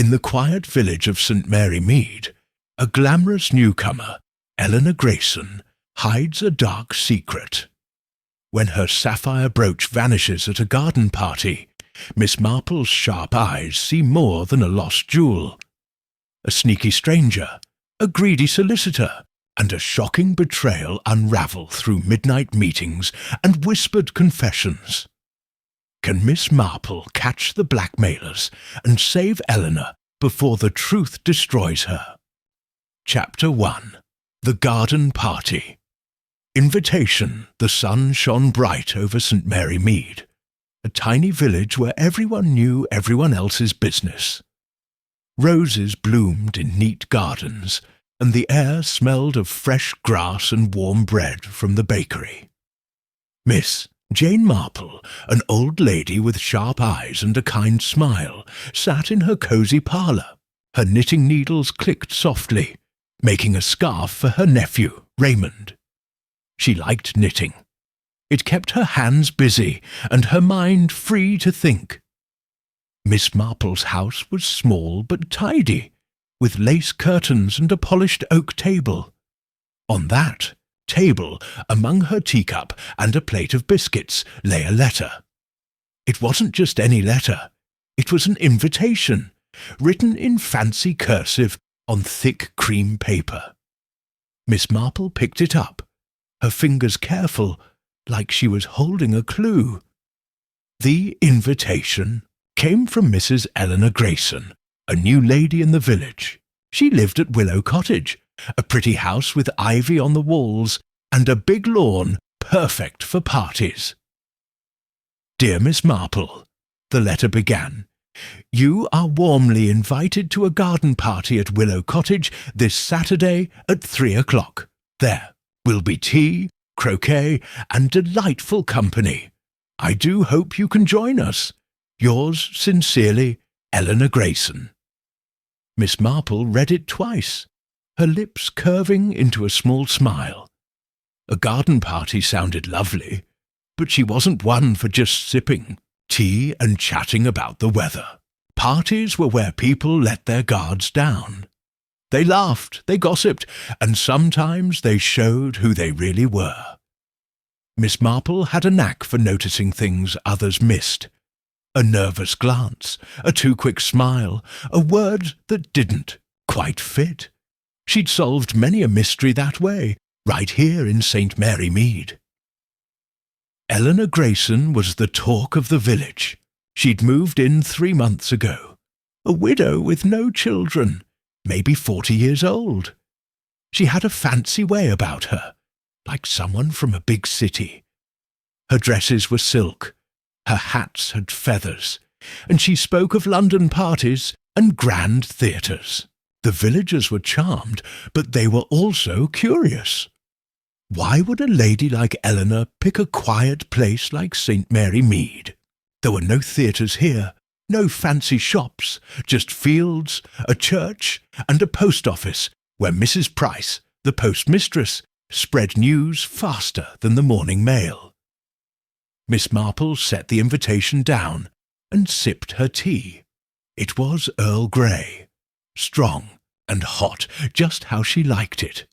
In the quiet village of St. Mary Mead, a glamorous newcomer, Eleanor Grayson, hides a dark secret. When her sapphire brooch vanishes at a garden party, Miss Marple's sharp eyes see more than a lost jewel. A sneaky stranger, a greedy solicitor, and a shocking betrayal unravel through midnight meetings and whispered confessions. Can Miss Marple catch the blackmailers and save Eleanor before the truth destroys her? Chapter 1. The Garden Party. Invitation. The sun shone bright over St. Mary Mead, a tiny village where everyone knew everyone else's business. Roses bloomed in neat gardens, and the air smelled of fresh grass and warm bread from the bakery. Miss Jane Marple, an old lady with sharp eyes and a kind smile, sat in her cosy parlour. Her knitting needles clicked softly, making a scarf for her nephew, Raymond. She liked knitting. It kept her hands busy and her mind free to think. Miss Marple's house was small but tidy, with lace curtains and a polished oak table. On that table, among her teacup and a plate of biscuits, lay a letter. It wasn't just any letter. It was an invitation, written in fancy cursive on thick cream paper. Miss Marple picked it up, her fingers careful, like she was holding a clue. The invitation came from Mrs. Eleanor Grayson, a new lady in the village. She lived at Willow Cottage, a pretty house with ivy on the walls and a big lawn perfect for parties. Dear Miss Marple, the letter began, you are warmly invited to a garden party at Willow Cottage this Saturday at 3 o'clock. There will be tea, croquet, and delightful company. I do hope you can join us. Yours sincerely, Eleanor Grayson. Miss Marple read it twice, her lips curving into a small smile. A garden party sounded lovely, but she wasn't one for just sipping tea and chatting about the weather. Parties were where people let their guards down. They laughed, they gossiped, and sometimes they showed who they really were. Miss Marple had a knack for noticing things others missed. A nervous glance, a too quick smile, a word that didn't quite fit. She'd solved many a mystery that way, right here in St. Mary Mead. Eleanor Grayson was the talk of the village. She'd moved in 3 months ago, a widow with no children, maybe 40 years old. She had a fancy way about her, like someone from a big city. Her dresses were silk, her hats had feathers, and she spoke of London parties and grand theatres. The villagers were charmed, but they were also curious. Why would a lady like Eleanor pick a quiet place like St. Mary Mead? There were no theatres here, no fancy shops, just fields, a church, and a post office where Mrs. Price, the postmistress, spread news faster than the morning mail. Miss Marple set the invitation down and sipped her tea. It was Earl Grey, strong and hot, just how she liked it.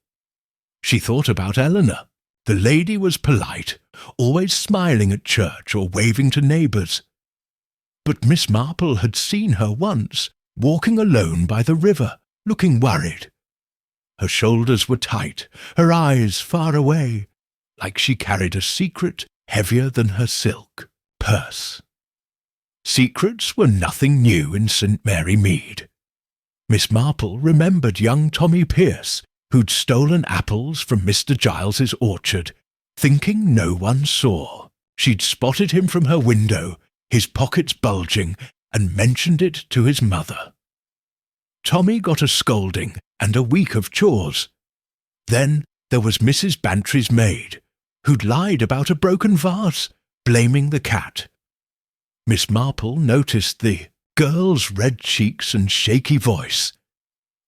She thought about Eleanor. The lady was polite, always smiling at church or waving to neighbours. But Miss Marple had seen her once, walking alone by the river, looking worried. Her shoulders were tight, her eyes far away, like she carried a secret heavier than her silk purse. Secrets were nothing new in St. Mary Mead. Miss Marple remembered young Tommy Pierce, who'd stolen apples from Mr. Giles's orchard, thinking no one saw. She'd spotted him from her window, his pockets bulging, and mentioned it to his mother. Tommy got a scolding and a week of chores. Then there was Mrs. Bantry's maid, who'd lied about a broken vase, blaming the cat. Miss Marple noticed the girl's red cheeks and shaky voice,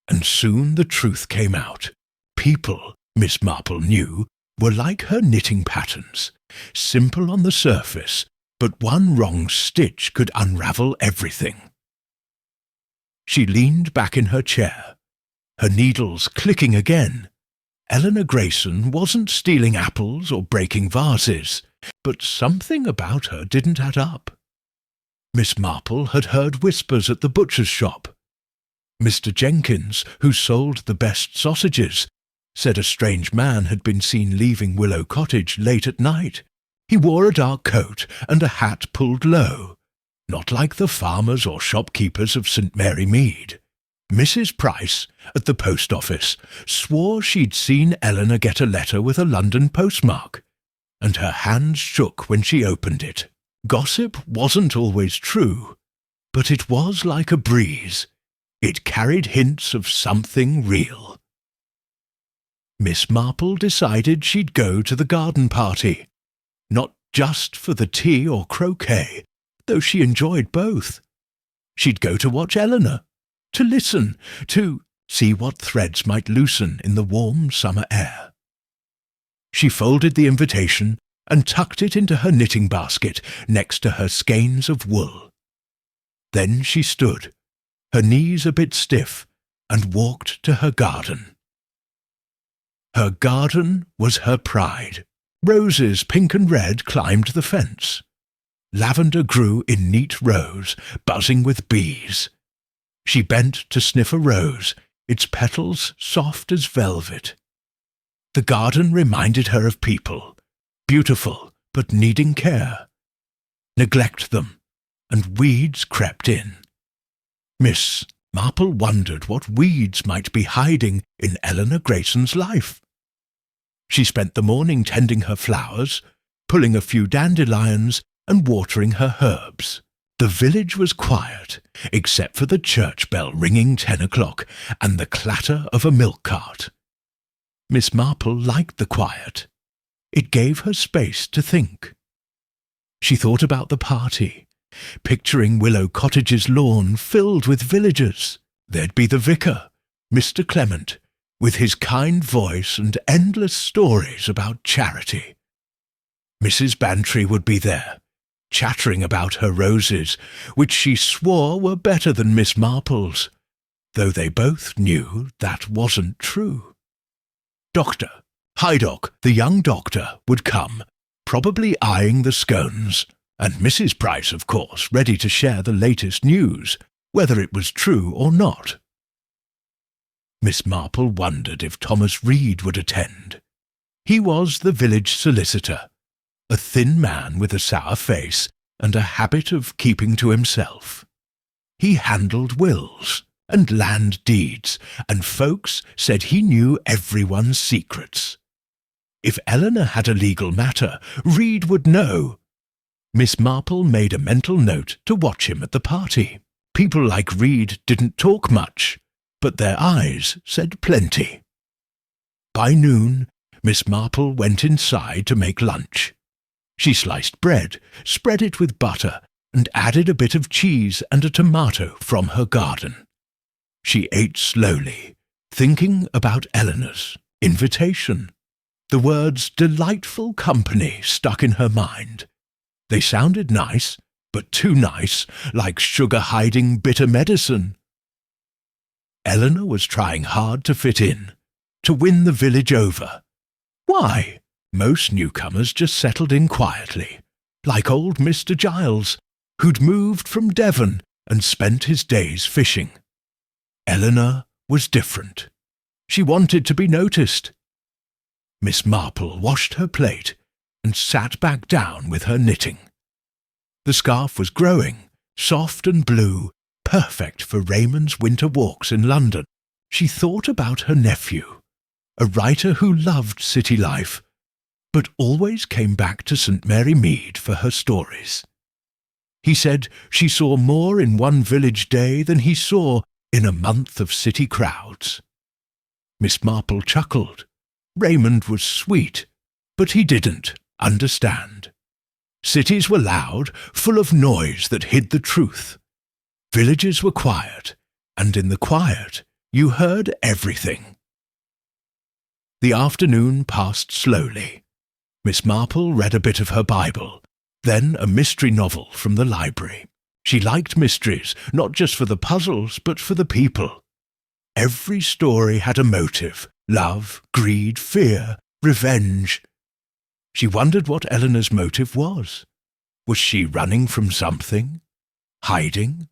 and soon the truth came out. People, Miss Marple knew, were like her knitting patterns, simple on the surface, but one wrong stitch could unravel everything. She leaned back in her chair, her needles clicking again. Eleanor Grayson wasn't stealing apples or breaking vases, but something about her didn't add up. Miss Marple had heard whispers at the butcher's shop. Mr. Jenkins, who sold the best sausages, said a strange man had been seen leaving Willow Cottage late at night. He wore a dark coat and a hat pulled low, not like the farmers or shopkeepers of St. Mary Mead. Mrs. Price, at the post office, swore she'd seen Eleanor get a letter with a London postmark, and her hands shook when she opened it. Gossip wasn't always true, but it was like a breeze. It carried hints of something real. Miss Marple decided she'd go to the garden party, not just for the tea or croquet, though she enjoyed both. She'd go to watch Eleanor, to listen, to see what threads might loosen in the warm summer air. She folded the invitation and tucked it into her knitting basket next to her skeins of wool. Then she stood, her knees a bit stiff, and walked to her garden. Her garden was her pride. Roses, pink and red, climbed the fence. Lavender grew in neat rows, buzzing with bees. She bent to sniff a rose, its petals soft as velvet. The garden reminded her of people, beautiful but needing care. Neglect them, and weeds crept in. Miss Marple wondered what weeds might be hiding in Eleanor Grayson's life. She spent the morning tending her flowers, pulling a few dandelions, and watering her herbs. The village was quiet, except for the church bell ringing 10 o'clock and the clatter of a milk cart. Miss Marple liked the quiet. It gave her space to think. She thought about the party, picturing Willow Cottage's lawn filled with villagers. There'd be the vicar, Mr. Clement, with his kind voice and endless stories about charity. Mrs. Bantry would be there, chattering about her roses, which she swore were better than Miss Marple's, though they both knew that wasn't true. Dr. Haydock, the young doctor, would come, probably eyeing the scones, and Mrs. Price, of course, ready to share the latest news, whether it was true or not. Miss Marple wondered if Thomas Reed would attend. He was the village solicitor, a thin man with a sour face and a habit of keeping to himself. He handled wills and land deeds, and folks said he knew everyone's secrets. If Eleanor had a legal matter, Reed would know. Miss Marple made a mental note to watch him at the party. People like Reed didn't talk much, but their eyes said plenty. By noon, Miss Marple went inside to make lunch. She sliced bread, spread it with butter, and added a bit of cheese and a tomato from her garden. She ate slowly, thinking about Eleanor's invitation. The words "delightful company" stuck in her mind. They sounded nice, but too nice, like sugar-hiding bitter medicine. Eleanor was trying hard to fit in, to win the village over. Why? Most newcomers just settled in quietly, like old Mr. Giles, who'd moved from Devon and spent his days fishing. Eleanor was different. She wanted to be noticed. Miss Marple washed her plate and sat back down with her knitting. The scarf was growing, soft and blue, perfect for Raymond's winter walks in London. She thought about her nephew, a writer who loved city life, but always came back to St. Mary Mead for her stories. He said she saw more in one village day than he saw in a month of city crowds. Miss Marple chuckled. Raymond was sweet, but he didn't understand. Cities were loud, full of noise that hid the truth. Villages were quiet, and in the quiet you heard everything. The afternoon passed slowly. Miss Marple read a bit of her Bible, then a mystery novel from the library. She liked mysteries, not just for the puzzles, but for the people. Every story had a motive: love, greed, fear, revenge. She wondered what Eleanor's motive was. Was she running from something? Hiding?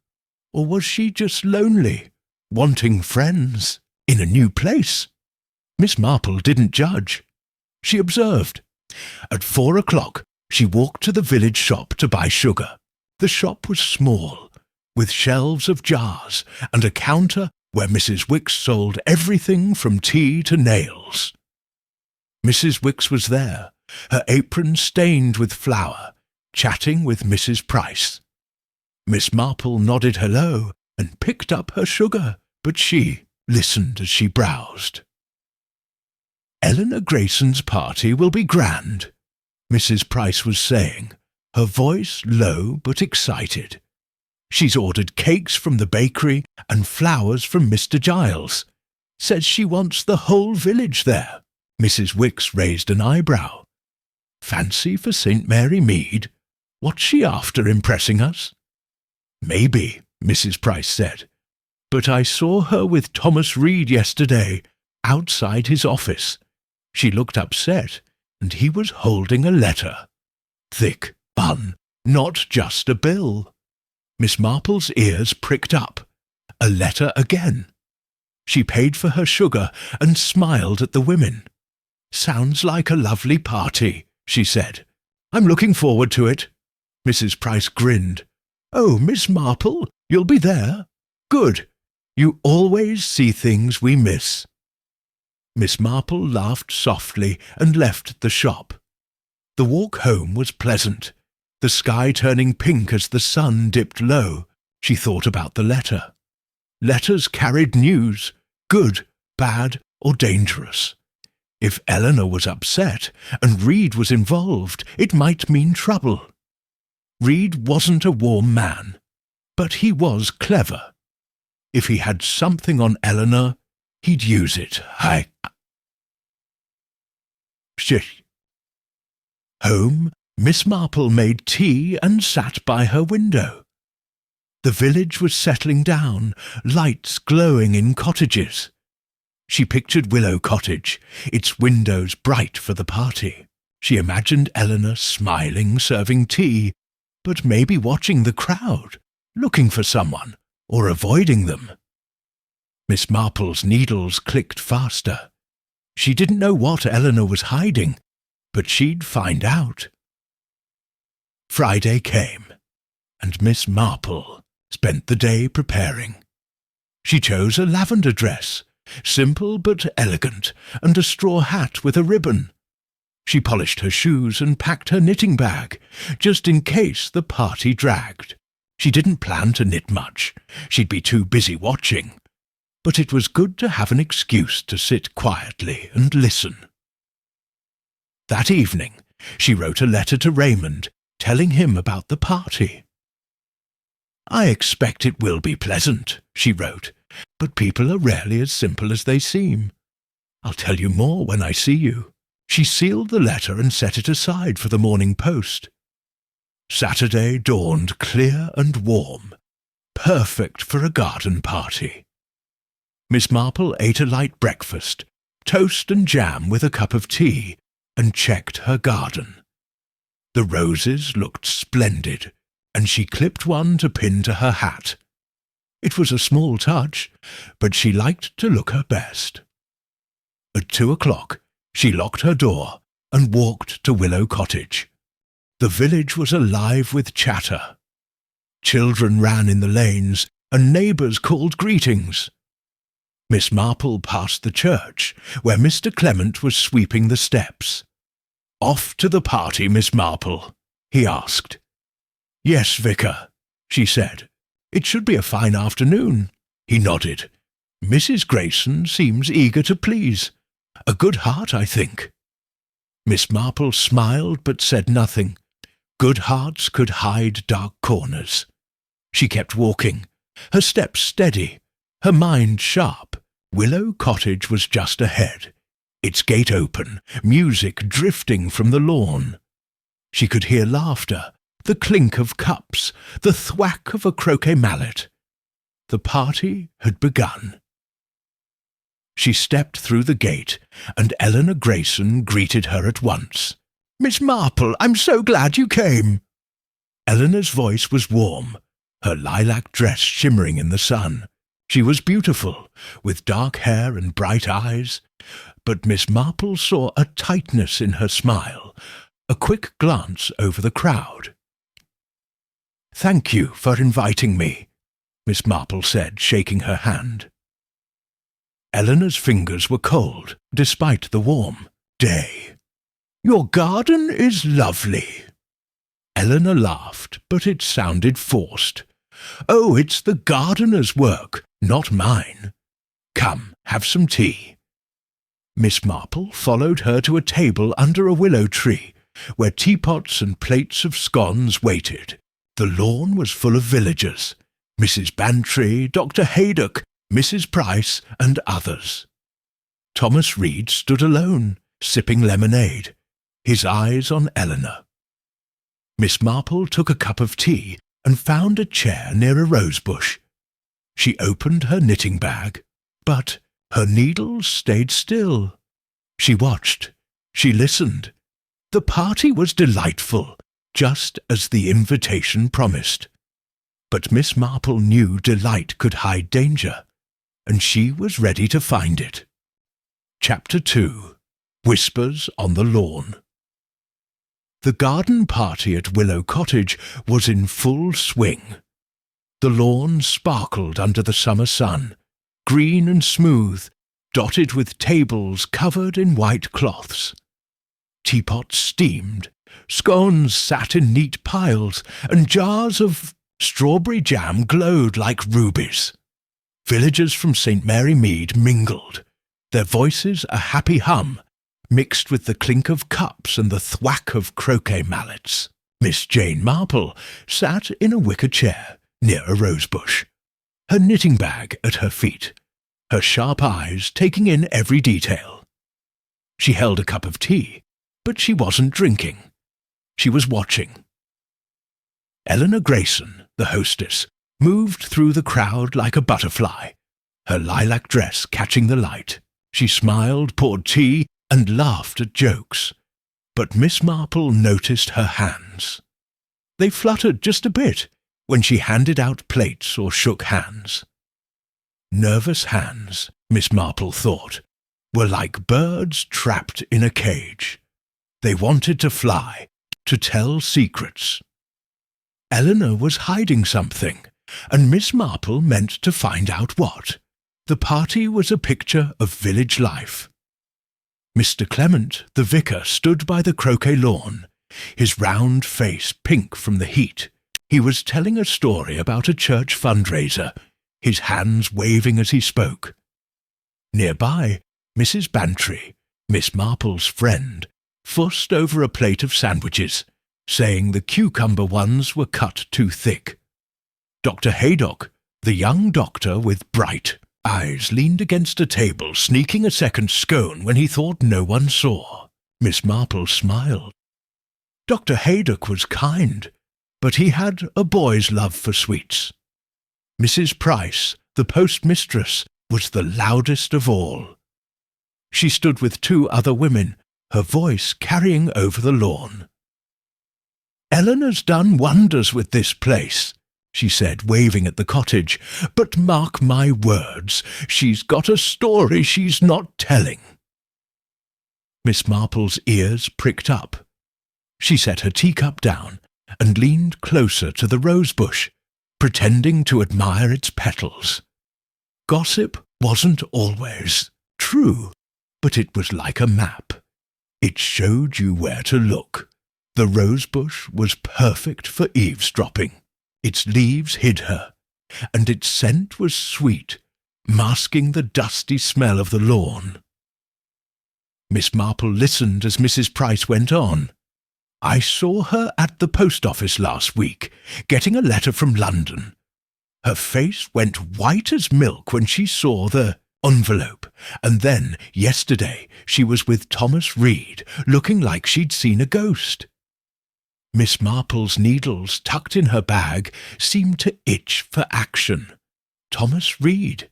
Or was she just lonely, wanting friends, in a new place? Miss Marple didn't judge. She observed. At 4 o'clock, she walked to the village shop to buy sugar. The shop was small, with shelves of jars and a counter where Mrs. Wicks sold everything from tea to nails. Mrs. Wicks was there, her apron stained with flour, chatting with Mrs. Price. Miss Marple nodded hello and picked up her sugar, but she listened as she browsed. "Eleanor Grayson's party will be grand," Mrs. Price was saying, her voice low but excited. "She's ordered cakes from the bakery and flowers from Mr. Giles. Says she wants the whole village there." Mrs. Wicks raised an eyebrow. "Fancy for St. Mary Mead? What's she after, impressing us?" "Maybe," Mrs. Price said. "But I saw her with Thomas Reed yesterday, outside his office. She looked upset, and he was holding a letter. Thick, bun, not just a bill." Miss Marple's ears pricked up. A letter again. She paid for her sugar and smiled at the women. "Sounds like a lovely party," she said. "I'm looking forward to it." Mrs. Price grinned. "Oh, Miss Marple, you'll be there? Good. You always see things we miss." Miss Marple laughed softly and left the shop. The walk home was pleasant, the sky turning pink as the sun dipped low. She thought about the letter. Letters carried news, good, bad, or dangerous. If Eleanor was upset and Reed was involved, it might mean trouble. Reed wasn't a warm man, but he was clever. If he had something on Eleanor, he'd use it. Home, Miss Marple made tea and sat by her window. The village was settling down, lights glowing in cottages. She pictured Willow Cottage, its windows bright for the party. She imagined Eleanor smiling, serving tea, but maybe watching the crowd, looking for someone, or avoiding them. Miss Marple's needles clicked faster. She didn't know what Eleanor was hiding, but she'd find out. Friday came, and Miss Marple spent the day preparing. She chose a lavender dress, simple but elegant, and a straw hat with a ribbon. She polished her shoes and packed her knitting bag, just in case the party dragged. She didn't plan to knit much. She'd be too busy watching. But it was good to have an excuse to sit quietly and listen. That evening, she wrote a letter to Raymond, telling him about the party. "I expect it will be pleasant," she wrote, "but people are rarely as simple as they seem. I'll tell you more when I see you." She sealed the letter and set it aside for the morning post. Saturday dawned clear and warm, perfect for a garden party. Miss Marple ate a light breakfast, toast and jam with a cup of tea, and checked her garden. The roses looked splendid, and she clipped one to pin to her hat. It was a small touch, but she liked to look her best. At 2 o'clock, she locked her door and walked to Willow Cottage. The village was alive with chatter. Children ran in the lanes, and neighbours called greetings. Miss Marple passed the church, where Mr. Clement was sweeping the steps. "Off to the party, Miss Marple?" he asked. "Yes, Vicar," she said. "It should be a fine afternoon." He nodded. "Mrs. Grayson seems eager to please. A good heart, I think." Miss Marple smiled but said nothing. Good hearts could hide dark corners. She kept walking, her steps steady, her mind sharp. Willow Cottage was just ahead, its gate open, music drifting from the lawn. She could hear laughter the clink of cups, the thwack of a croquet mallet. The party had begun. She stepped through the gate, and Eleanor Grayson greeted her at once. "Miss Marple, I'm so glad you came." Eleanor's voice was warm, her lilac dress shimmering in the sun. She was beautiful, with dark hair and bright eyes, but Miss Marple saw a tightness in her smile, a quick glance over the crowd. "Thank you for inviting me," Miss Marple said, shaking her hand. Eleanor's fingers were cold, despite the warm day. "Your garden is lovely." Eleanor laughed, but it sounded forced. "Oh, it's the gardener's work, not mine. Come, have some tea." Miss Marple followed her to a table under a willow tree, where teapots and plates of scones waited. The lawn was full of villagers, Mrs. Bantry, Dr. Haydock, Mrs. Price, and others. Thomas Reed stood alone, sipping lemonade, his eyes on Eleanor. Miss Marple took a cup of tea and found a chair near a rosebush. She opened her knitting bag, but her needles stayed still. She watched. She listened. The party was delightful, just as the invitation promised. But Miss Marple knew delight could hide danger, and she was ready to find it. Chapter 2. Whispers on the Lawn. The garden party at Willow Cottage was in full swing. The lawn sparkled under the summer sun, green and smooth, dotted with tables covered in white cloths. Teapots steamed, scones sat in neat piles, and jars of strawberry jam glowed like rubies. Villagers from St. Mary Mead mingled, their voices a happy hum, mixed with the clink of cups and the thwack of croquet mallets. Miss Jane Marple sat in a wicker chair near a rosebush, her knitting bag at her feet, her sharp eyes taking in every detail. She held a cup of tea, but she wasn't drinking. She was watching. Eleanor Grayson, the hostess, moved through the crowd like a butterfly, her lilac dress catching the light. She smiled, poured tea, and laughed at jokes. But Miss Marple noticed her hands. They fluttered just a bit when she handed out plates or shook hands. Nervous hands, Miss Marple thought, were like birds trapped in a cage. They wanted to fly, to tell secrets. Eleanor was hiding something, and Miss Marple meant to find out what. The party was a picture of village life. Mr. Clement, the vicar, stood by the croquet lawn, his round face pink from the heat. He was telling a story about a church fundraiser, his hands waving as he spoke. Nearby, Mrs. Bantry, Miss Marple's friend, fussed over a plate of sandwiches, saying the cucumber ones were cut too thick. Dr. Haydock, the young doctor with bright eyes, leaned against a table, sneaking a second scone when he thought no one saw. Miss Marple smiled. Dr. Haydock was kind, but he had a boy's love for sweets. Mrs. Price, the postmistress, was the loudest of all. She stood with two other women, her voice carrying over the lawn. "Eleanor's done wonders with this place," she said, waving at the cottage, "but mark my words, she's got a story she's not telling." Miss Marple's ears pricked up. She set her teacup down and leaned closer to the rosebush, pretending to admire its petals. Gossip wasn't always true, but it was like a map. It showed you where to look. The rosebush was perfect for eavesdropping. Its leaves hid her, and its scent was sweet, masking the dusty smell of the lawn. Miss Marple listened as Mrs. Price went on. "I saw her at the post office last week, getting a letter from London. Her face went white as milk when she saw the envelope, and then, yesterday, she was with Thomas Reed, looking like she'd seen a ghost." Miss Marple's needles tucked in her bag seemed to itch for action. Thomas Reed.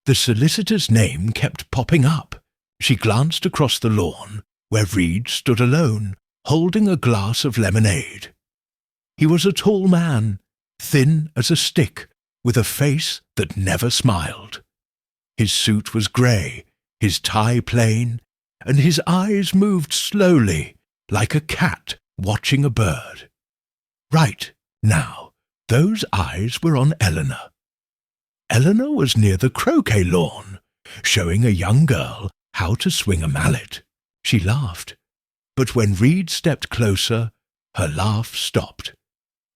The solicitor's name kept popping up. She glanced across the lawn, where Reed stood alone, holding a glass of lemonade. He was a tall man, thin as a stick, with a face that never smiled. His suit was grey, his tie plain, and his eyes moved slowly, like a cat watching a bird. Right, now, those eyes were on Eleanor. Eleanor was near the croquet lawn, showing a young girl how to swing a mallet. She laughed, but when Reed stepped closer, her laugh stopped.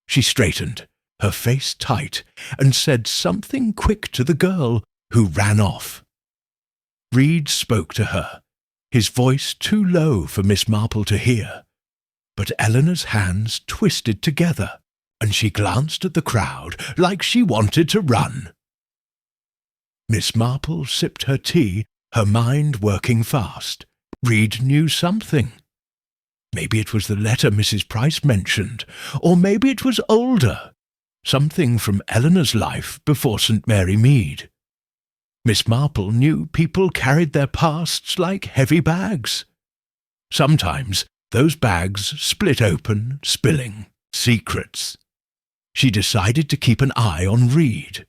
She straightened, her face tight, and said something quick to the girl, who ran off. Reed spoke to her, his voice too low for Miss Marple to hear, but Eleanor's hands twisted together, and she glanced at the crowd like she wanted to run. Miss Marple sipped her tea, her mind working fast. Reed knew something. Maybe it was the letter Mrs. Price mentioned, or maybe it was older, something from Eleanor's life before St. Mary Mead. Miss Marple knew people carried their pasts like heavy bags. Sometimes those bags split open, spilling secrets. She decided to keep an eye on Reed.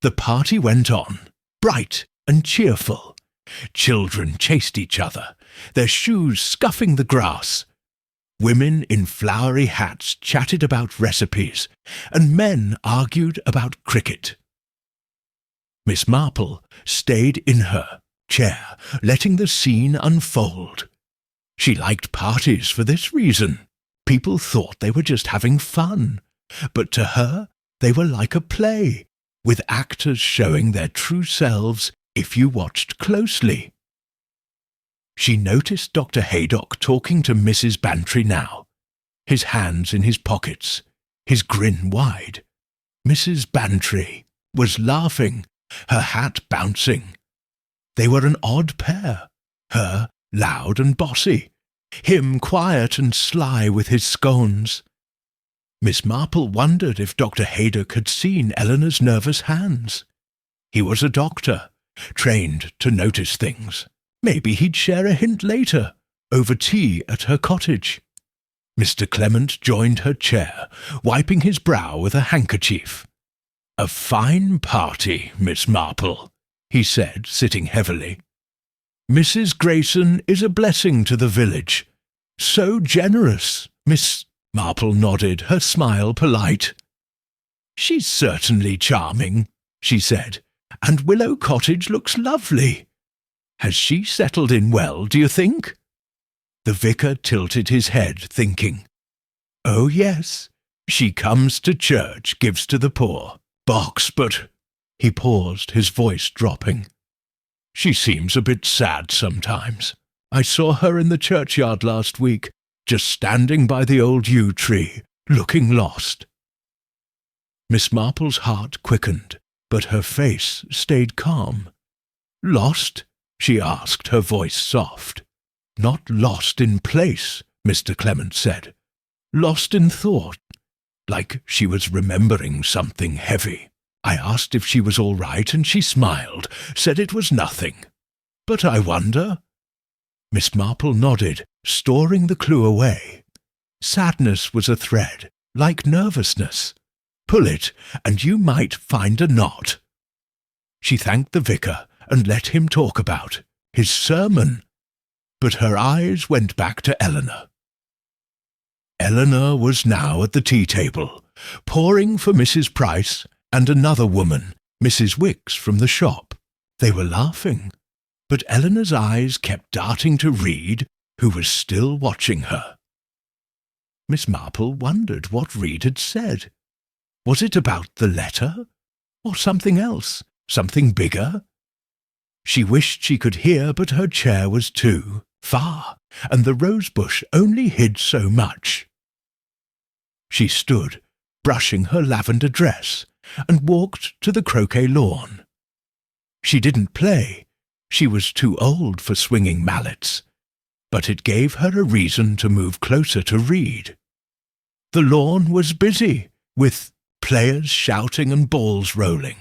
The party went on, bright and cheerful. Children chased each other, their shoes scuffing the grass. Women in flowery hats chatted about recipes, and men argued about cricket. Miss Marple stayed in her chair, letting the scene unfold. She liked parties for this reason. People thought they were just having fun, but to her they were like a play, with actors showing their true selves if you watched closely. She noticed Dr. Haydock talking to Mrs. Bantry now, his hands in his pockets, his grin wide. Mrs. Bantry was laughing, her hat bouncing. They were an odd pair, her loud and bossy, him quiet and sly with his scones. Miss Marple wondered if Dr. Haydock had seen Eleanor's nervous hands. He was a doctor, trained to notice things. Maybe he'd share a hint later, over tea at her cottage. Mr. Clement joined her chair, wiping his brow with a handkerchief. "A fine party, Miss Marple," he said, sitting heavily. "Mrs. Grayson is a blessing to the village. So generous." Miss Marple nodded, her smile polite. "She's certainly charming," she said, "and Willow Cottage looks lovely. Has she settled in well, do you think?" The vicar tilted his head, thinking. "Oh, yes. She comes to church, gives to the poor. Box, but—" He paused, his voice dropping. "She seems a bit sad sometimes. I saw her in the churchyard last week, just standing by the old yew tree, looking lost." Miss Marple's heart quickened, but her face stayed calm. "Lost?" she asked, her voice soft. "Not lost in place," Mr. Clement said. "Lost in thought, like she was remembering something heavy. I asked if she was all right, and she smiled, said it was nothing. But I wonder—" Miss Marple nodded, storing the clue away. Sadness was a thread, like nervousness. Pull it, and you might find a knot. She thanked the vicar and let him talk about his sermon, but her eyes went back to Eleanor. Eleanor was now at the tea-table, pouring for Mrs. Price and another woman, Mrs. Wicks, from the shop. They were laughing, but Eleanor's eyes kept darting to Reed, who was still watching her. Miss Marple wondered what Reed had said. Was it about the letter? Or something else? Something bigger? She wished she could hear, but her chair was too far, and the rosebush only hid so much. She stood, brushing her lavender dress, and walked to the croquet lawn. She didn't play. She was too old for swinging mallets. but it gave her a reason to move closer to Read. The lawn was busy, with players shouting and balls rolling.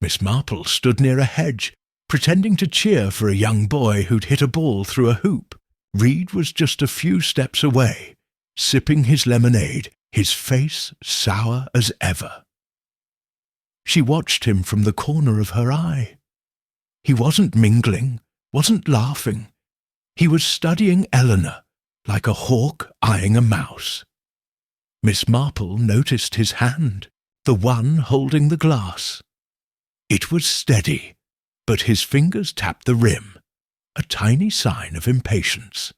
Miss Marple stood near a hedge, pretending to cheer for a young boy who'd hit a ball through a hoop. Read was just a few steps away, sipping his lemonade, his face sour as ever. She watched him from the corner of her eye. He wasn't mingling, wasn't laughing. He was studying Eleanor, like a hawk eyeing a mouse. Miss Marple noticed his hand, the one holding the glass. It was steady, but his fingers tapped the rim, a tiny sign of impatience.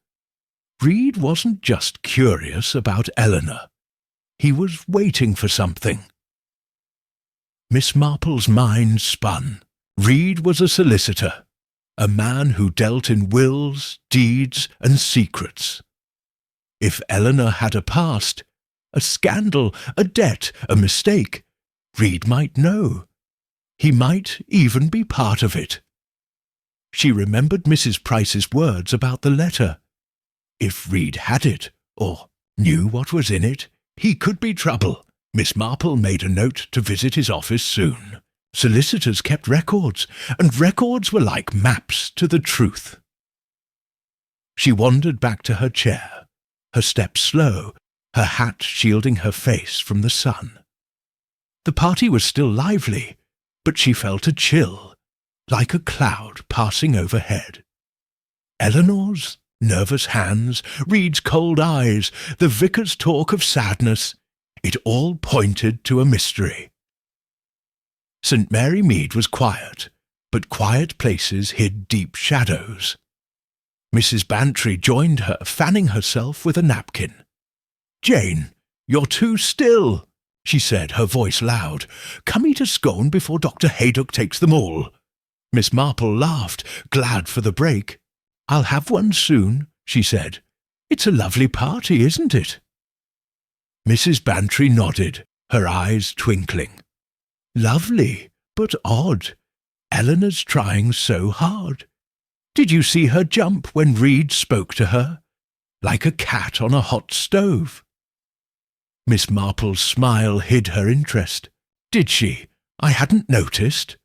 Read wasn't just curious about Eleanor. He was waiting for something. Miss Marple's mind spun. Read was a solicitor, a man who dealt in wills, deeds, and secrets. If Eleanor had a past, a scandal, a debt, a mistake, Read might know. He might even be part of it. She remembered Mrs. Price's words about the letter. If Read had it, or knew what was in it, he could be trouble. Miss Marple made a note to visit his office soon. Solicitors kept records, and records were like maps to the truth. She wandered back to her chair, her steps slow, her hat shielding her face from the sun. The party was still lively, but she felt a chill, like a cloud passing overhead. Eleanor's nervous hands, Read's cold eyes, the vicar's talk of sadness, it all pointed to a mystery. St. Mary Mead was quiet, but quiet places hid deep shadows. Mrs. Bantry joined her, fanning herself with a napkin. "Jane, you're too still," she said, her voice loud. "Come eat a scone before Dr. Haydock takes them all." Miss Marple laughed, glad for the break. "I'll have one soon," she said. "It's a lovely party, isn't it?" Mrs. Bantry nodded, her eyes twinkling. "Lovely, but odd. Eleanor's trying so hard. Did you see her jump when Read spoke to her? Like a cat on a hot stove." Miss Marple's smile hid her interest. "Did she? I hadn't noticed."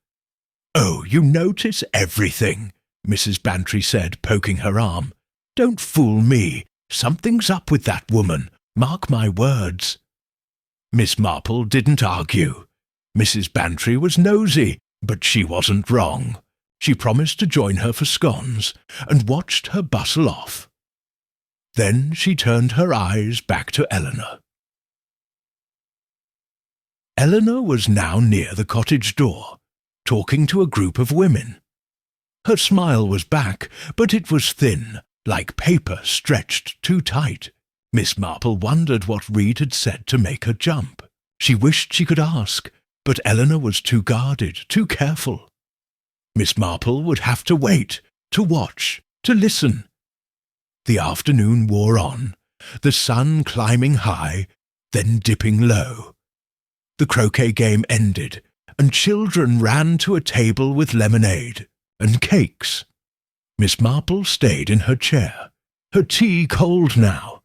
"Oh, you notice everything," Mrs. Bantry said, poking her arm. "Don't fool me. Something's up with that woman. Mark my words." Miss Marple didn't argue. Mrs. Bantry was nosy, but she wasn't wrong. She promised to join her for scones, and watched her bustle off. Then she turned her eyes back to Eleanor. Eleanor was now near the cottage door, talking to a group of women. Her smile was back, but it was thin, like paper stretched too tight. Miss Marple wondered what Read had said to make her jump. She wished she could ask, but Eleanor was too guarded, too careful. Miss Marple would have to wait, to watch, to listen. The afternoon wore on, the sun climbing high, then dipping low. The croquet game ended, and children ran to a table with lemonade and cakes. Miss Marple stayed in her chair, her tea cold now,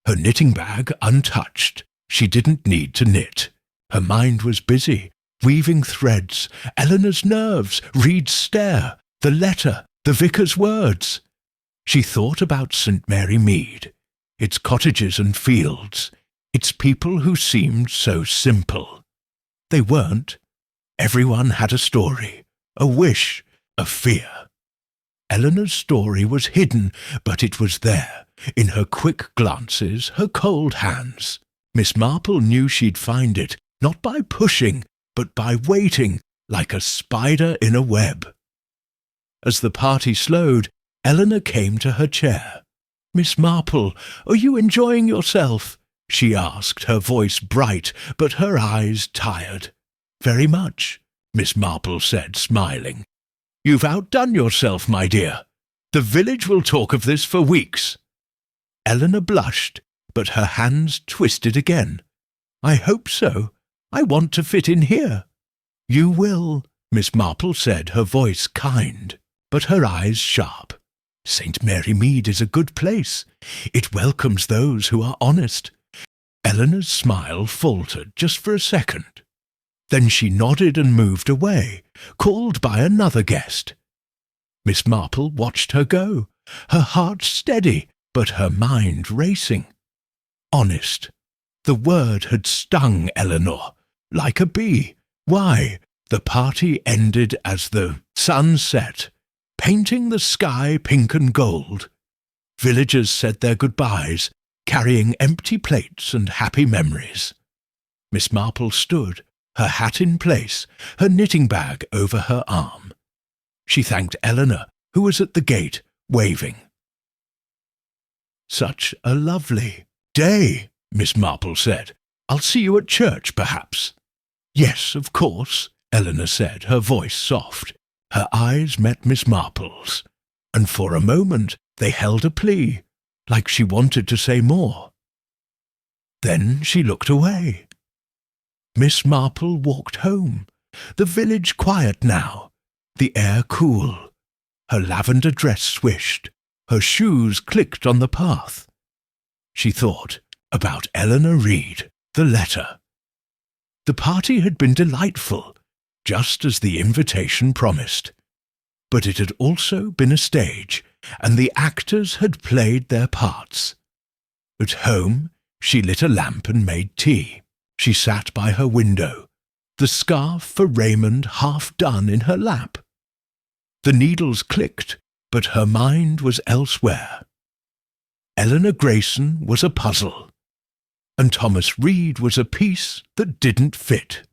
her knitting bag untouched. She didn't need to knit. Her mind was busy, weaving threads, Eleanor's nerves, Read's stare, the letter, the vicar's words. She thought about St. Mary Mead, its cottages and fields, its people who seemed so simple. They weren't. Everyone had a story, a wish, a fear. Eleanor's story was hidden, but it was there, in her quick glances, her cold hands. Miss Marple knew she'd find it, not by pushing, but by waiting, like a spider in a web. As the party slowed, Eleanor came to her chair. "Miss Marple, are you enjoying yourself?" she asked, her voice bright, but her eyes tired. "Very much," Miss Marple said, smiling. "You've outdone yourself, my dear. The village will talk of this for weeks." Eleanor blushed, but her hands twisted again. "I hope so. I want to fit in here." "You will," Miss Marple said, her voice kind, but her eyes sharp. St. Mary Mead is a good place. It welcomes those who are honest." Eleanor's smile faltered just for a second. Then she nodded and moved away, called by another guest. Miss Marple watched her go, her heart steady, but her mind racing. Honest. The word had stung Eleanor, like a bee. Why, the party ended as the sun set, painting the sky pink and gold. Villagers said their goodbyes, carrying empty plates and happy memories. Miss Marple stood, her hat in place, her knitting bag over her arm. She thanked Eleanor, who was at the gate, waving. "Such a lovely day," Miss Marple said. "I'll see you at church, perhaps." "Yes, of course," Eleanor said, her voice soft. Her eyes met Miss Marple's, and for a moment they held a plea, like she wanted to say more. Then she looked away. Miss Marple walked home, the village quiet now, the air cool. Her lavender dress swished, her shoes clicked on the path. She thought about Eleanor Reed, the letter. The party had been delightful, just as the invitation promised. But it had also been a stage, and the actors had played their parts. At home, she lit a lamp and made tea. She sat by her window, the scarf for Raymond half done in her lap. The needles clicked, but her mind was elsewhere. Eleanor Grayson was a puzzle, and Thomas Reed was a piece that didn't fit.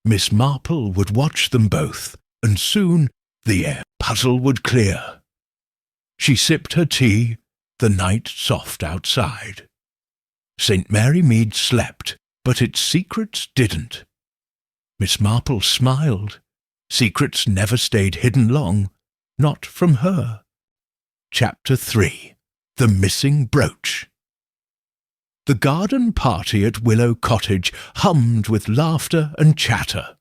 Miss Marple would watch them both, and soon the puzzle would clear. She sipped her tea, the night soft outside. St. Mary Mead slept, but its secrets didn't. Miss Marple smiled. Secrets never stayed hidden long, not from her. Chapter 3. The Missing Brooch. The garden party at Willow Cottage hummed with laughter and chatter.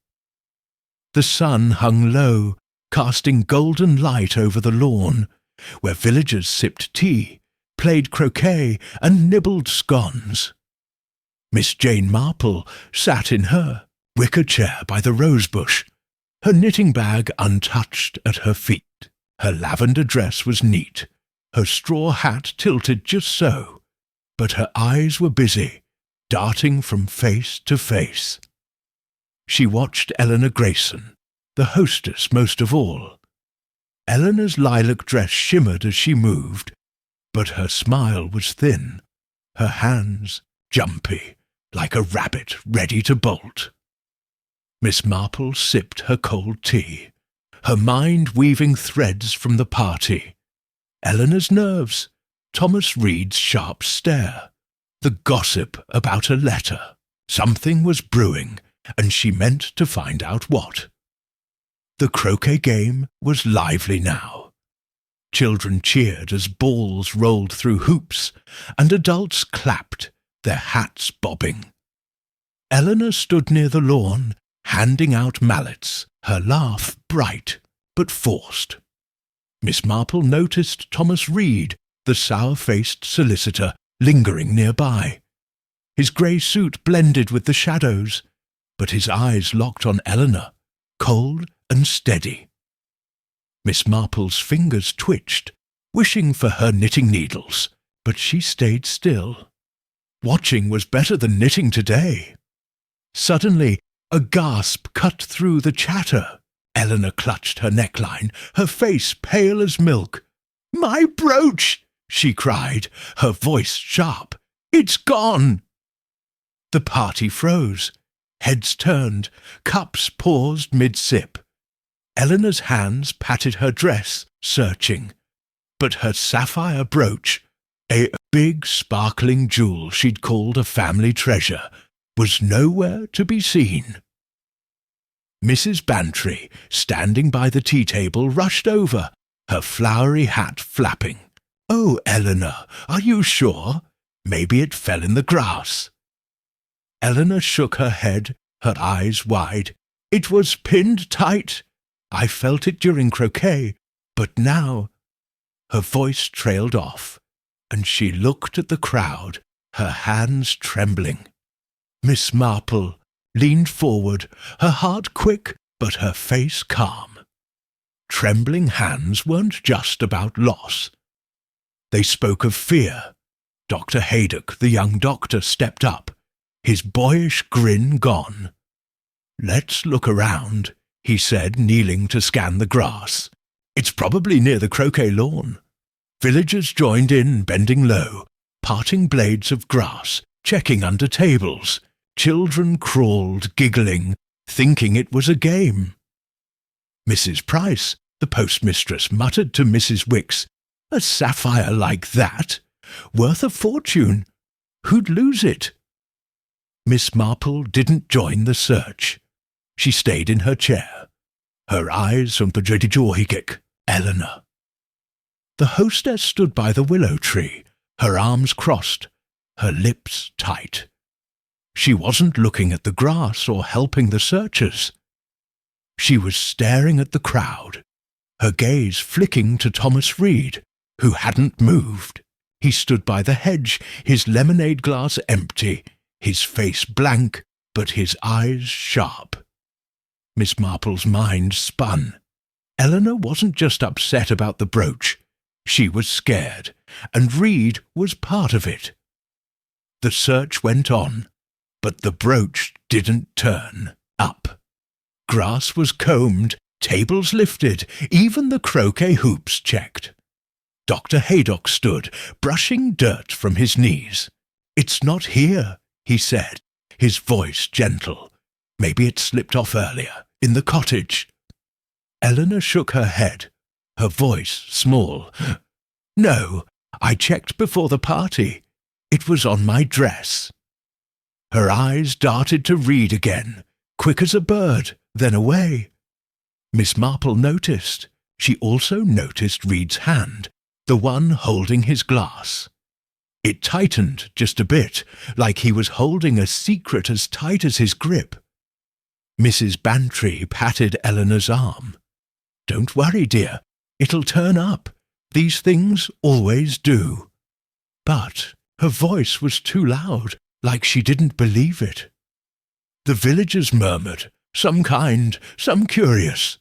The sun hung low, casting golden light over the lawn, where villagers sipped tea, played croquet, and nibbled scones. Miss Jane Marple sat in her wicker chair by the rosebush, her knitting bag untouched at her feet. Her lavender dress was neat, her straw hat tilted just so, but her eyes were busy, darting from face to face. She watched Eleanor Grayson, the hostess most of all. Eleanor's lilac dress shimmered as she moved, but her smile was thin, her hands jumpy, like a rabbit ready to bolt. Miss Marple sipped her cold tea, her mind weaving threads from the party. Eleanor's nerves, Thomas Reed's sharp stare, the gossip about a letter. Something was brewing, and she meant to find out what. The croquet game was lively now. Children cheered as balls rolled through hoops, and adults clapped, their hats bobbing. Eleanor stood near the lawn, handing out mallets, her laugh bright but forced. Miss Marple noticed Thomas Reed, the sour-faced solicitor, lingering nearby. His grey suit blended with the shadows, but his eyes locked on Eleanor, cold and steady. Miss Marple's fingers twitched, wishing for her knitting needles, but she stayed still. Watching was better than knitting today. Suddenly, a gasp cut through the chatter. Eleanor clutched her neckline, her face pale as milk. "My brooch!" she cried, her voice sharp. "It's gone!" The party froze. Heads turned, cups paused mid-sip. Eleanor's hands patted her dress, searching. But her sapphire brooch, a big sparkling jewel she'd called a family treasure, was nowhere to be seen. Mrs. Bantry, standing by the tea-table, rushed over, her flowery hat flapping. "Oh, Eleanor, are you sure? Maybe it fell in the grass." Eleanor shook her head, her eyes wide. "It was pinned tight. I felt it during croquet, but now..." Her voice trailed off, and she looked at the crowd, her hands trembling. Miss Marple leaned forward, her heart quick, but her face calm. Trembling hands weren't just about loss. They spoke of fear. Dr. Haydock, the young doctor, stepped up, his boyish grin gone. "Let's look around," he said, kneeling to scan the grass. "It's probably near the croquet lawn." Villagers joined in, bending low, parting blades of grass, checking under tables. Children crawled, giggling, thinking it was a game. Mrs. Price, the postmistress, muttered to Mrs. Wicks, "A sapphire like that? Worth a fortune. Who'd lose it?" Miss Marple didn't join the search. She stayed in her chair, her eyes on the Jedijorhigek, Eleanor. The hostess stood by the willow tree, her arms crossed, her lips tight. She wasn't looking at the grass or helping the searchers. She was staring at the crowd, her gaze flicking to Thomas Reed, who hadn't moved. He stood by the hedge, his lemonade glass empty, his face blank, but his eyes sharp. Miss Marple's mind spun. Eleanor wasn't just upset about the brooch. She was scared, and Reed was part of it. The search went on, but the brooch didn't turn up. Grass was combed, tables lifted, even the croquet hoops checked. Dr. Haydock stood, brushing dirt from his knees. "It's not here," he said, his voice gentle. "Maybe it slipped off earlier, in the cottage." Eleanor shook her head, her voice small. "No, I checked before the party. It was on my dress." Her eyes darted to Reed again, quick as a bird, then away. Miss Marple noticed. She also noticed Reed's hand, the one holding his glass. It tightened just a bit, like he was holding a secret as tight as his grip. Mrs. Bantry patted Eleanor's arm. "Don't worry, dear. It'll turn up. These things always do." But her voice was too loud, like she didn't believe it. The villagers murmured, "Some kind, some curious."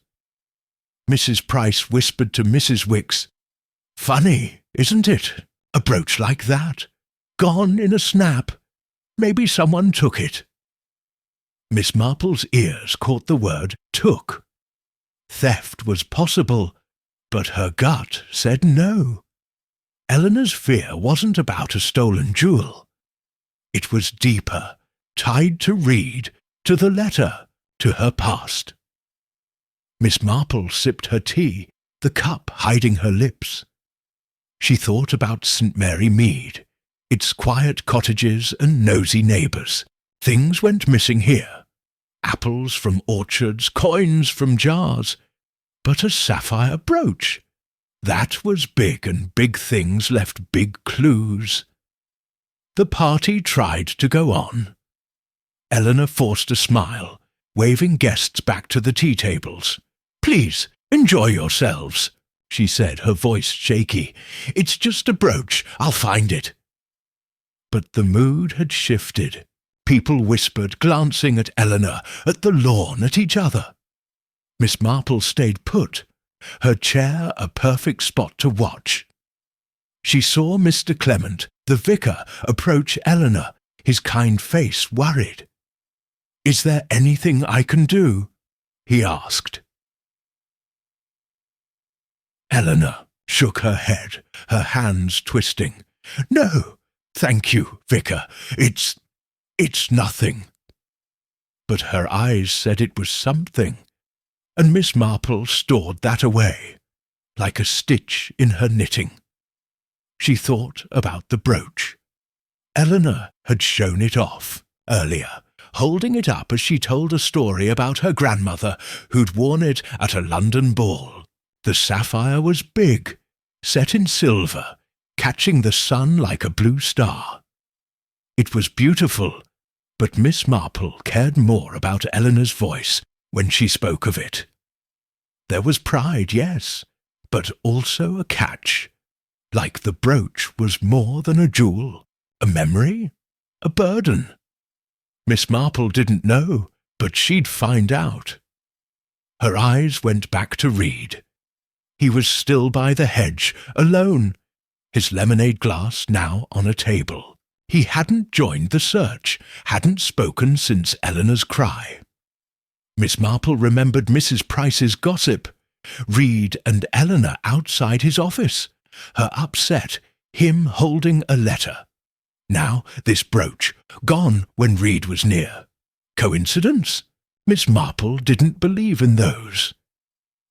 Mrs. Price whispered to Mrs. Wicks, "Funny, isn't it? A brooch like that. Gone in a snap. Maybe someone took it." Miss Marple's ears caught the word took. Theft was possible, but her gut said no. Eleanor's fear wasn't about a stolen jewel. It was deeper, tied to Reed, to the letter, to her past. Miss Marple sipped her tea, the cup hiding her lips. She thought about St. Mary Mead, its quiet cottages and nosy neighbours. Things went missing here. Apples from orchards, coins from jars. But a sapphire brooch. That was big, and big things left big clues. The party tried to go on. Eleanor forced a smile, waving guests back to the tea tables. "Please, enjoy yourselves," she said, her voice shaky. "It's just a brooch. I'll find it." But the mood had shifted. People whispered, glancing at Eleanor, at the lawn, at each other. Miss Marple stayed put, her chair a perfect spot to watch. She saw Mr. Clement, the vicar, approach Eleanor, his kind face worried. "Is there anything I can do?" he asked. Eleanor shook her head, her hands twisting. "No, thank you, vicar. It's nothing." But her eyes said it was something, and Miss Marple stored that away, like a stitch in her knitting. She thought about the brooch. Eleanor had shown it off earlier, holding it up as she told a story about her grandmother who'd worn it at a London ball. The sapphire was big, set in silver, catching the sun like a blue star. It was beautiful, but Miss Marple cared more about Eleanor's voice when she spoke of it. There was pride, yes, but also a catch. like the brooch was more than a jewel, a memory, a burden. Miss Marple didn't know, but she'd find out. Her eyes went back to Reed. He was still by the hedge, alone, his lemonade glass now on a table. He hadn't joined the search, hadn't spoken since Eleanor's cry. Miss Marple remembered Mrs. Price's gossip, Reed and Eleanor outside his office, her upset, him holding a letter. Now this brooch, gone when Reed was near. Coincidence? Miss Marple didn't believe in those.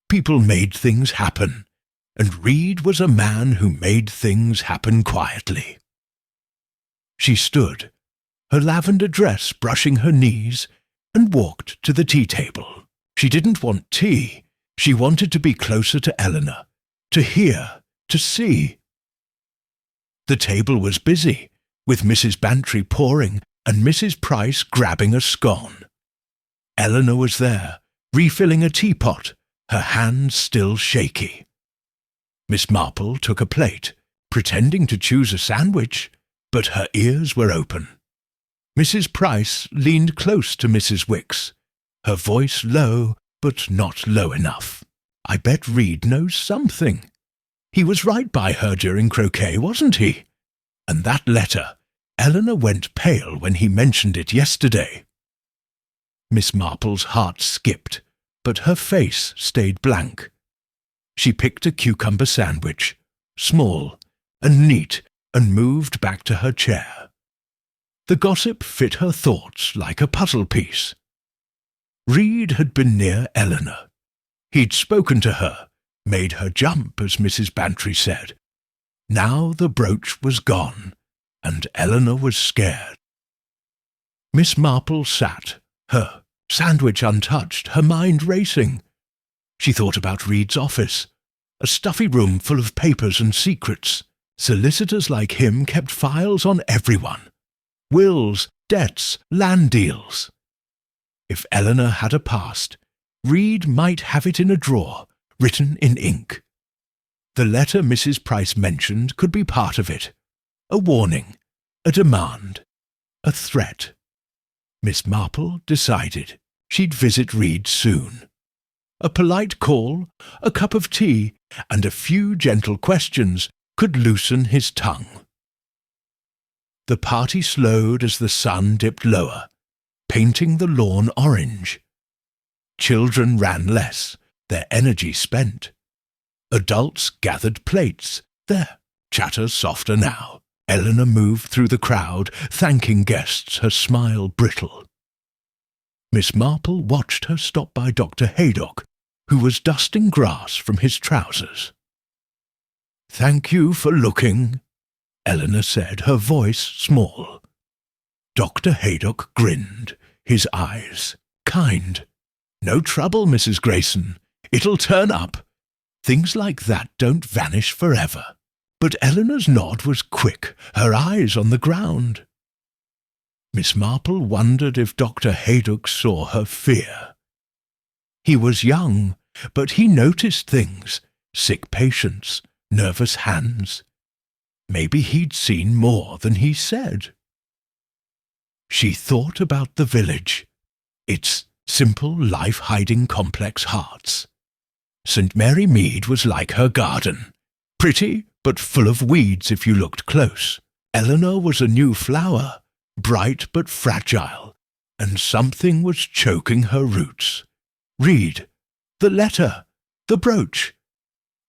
People made things happen, and Reed was a man who made things happen quietly. She stood, her lavender dress brushing her knees, and walked to the tea table. She didn't want tea. She wanted to be closer to Eleanor, to hear, to see. The table was busy, with Mrs. Bantry pouring and Mrs. Price grabbing a scone. Eleanor was there, refilling a teapot, her hands still shaky. Miss Marple took a plate, pretending to choose a sandwich, but her ears were open. Mrs. Price leaned close to Mrs. Wicks, her voice low, but not low enough. I bet Reed knows something. He was right by her during croquet, wasn't he? And that letter, Eleanor went pale when he mentioned it yesterday. Miss Marple's heart skipped, but her face stayed blank. She picked a cucumber sandwich, small and neat, and moved back to her chair. The gossip fit her thoughts like a puzzle piece. Reed had been near Eleanor. He'd spoken to her, made her jump, as Mrs. Bantry said. Now the brooch was gone, and Eleanor was scared. Miss Marple sat, her sandwich untouched, her mind racing. She thought about Reed's office, a stuffy room full of papers and secrets. Solicitors like him kept files on everyone. Wills, debts, land deals. If Eleanor had a past, Reed might have it in a drawer, written in ink. The letter Mrs. Price mentioned could be part of it. A warning, a demand, a threat. Miss Marple decided she'd visit Reed soon. A polite call, a cup of tea, and a few gentle questions could loosen his tongue. The party slowed as the sun dipped lower, painting the lawn orange. Children ran less, their energy spent. Adults gathered plates, their chatter softer now. Eleanor moved through the crowd, thanking guests, her smile brittle. Miss Marple watched her stop by Dr. Haydock, who was dusting grass from his trousers. "Thank you for looking," Eleanor said, her voice small. Dr. Haydock grinned, his eyes kind. "No trouble, Mrs. Grayson. It'll turn up. Things like that don't vanish forever." But Eleanor's nod was quick, her eyes on the ground. Miss Marple wondered if Dr. Haydock saw her fear. He was young, but he noticed things, sick patients, nervous hands. Maybe he'd seen more than he said. She thought about the village, its simple, life-hiding complex hearts. St. Mary Mead was like her garden, pretty but full of weeds if you looked close. Eleanor was a new flower, bright but fragile, and something was choking her roots. Reed, the letter, the brooch.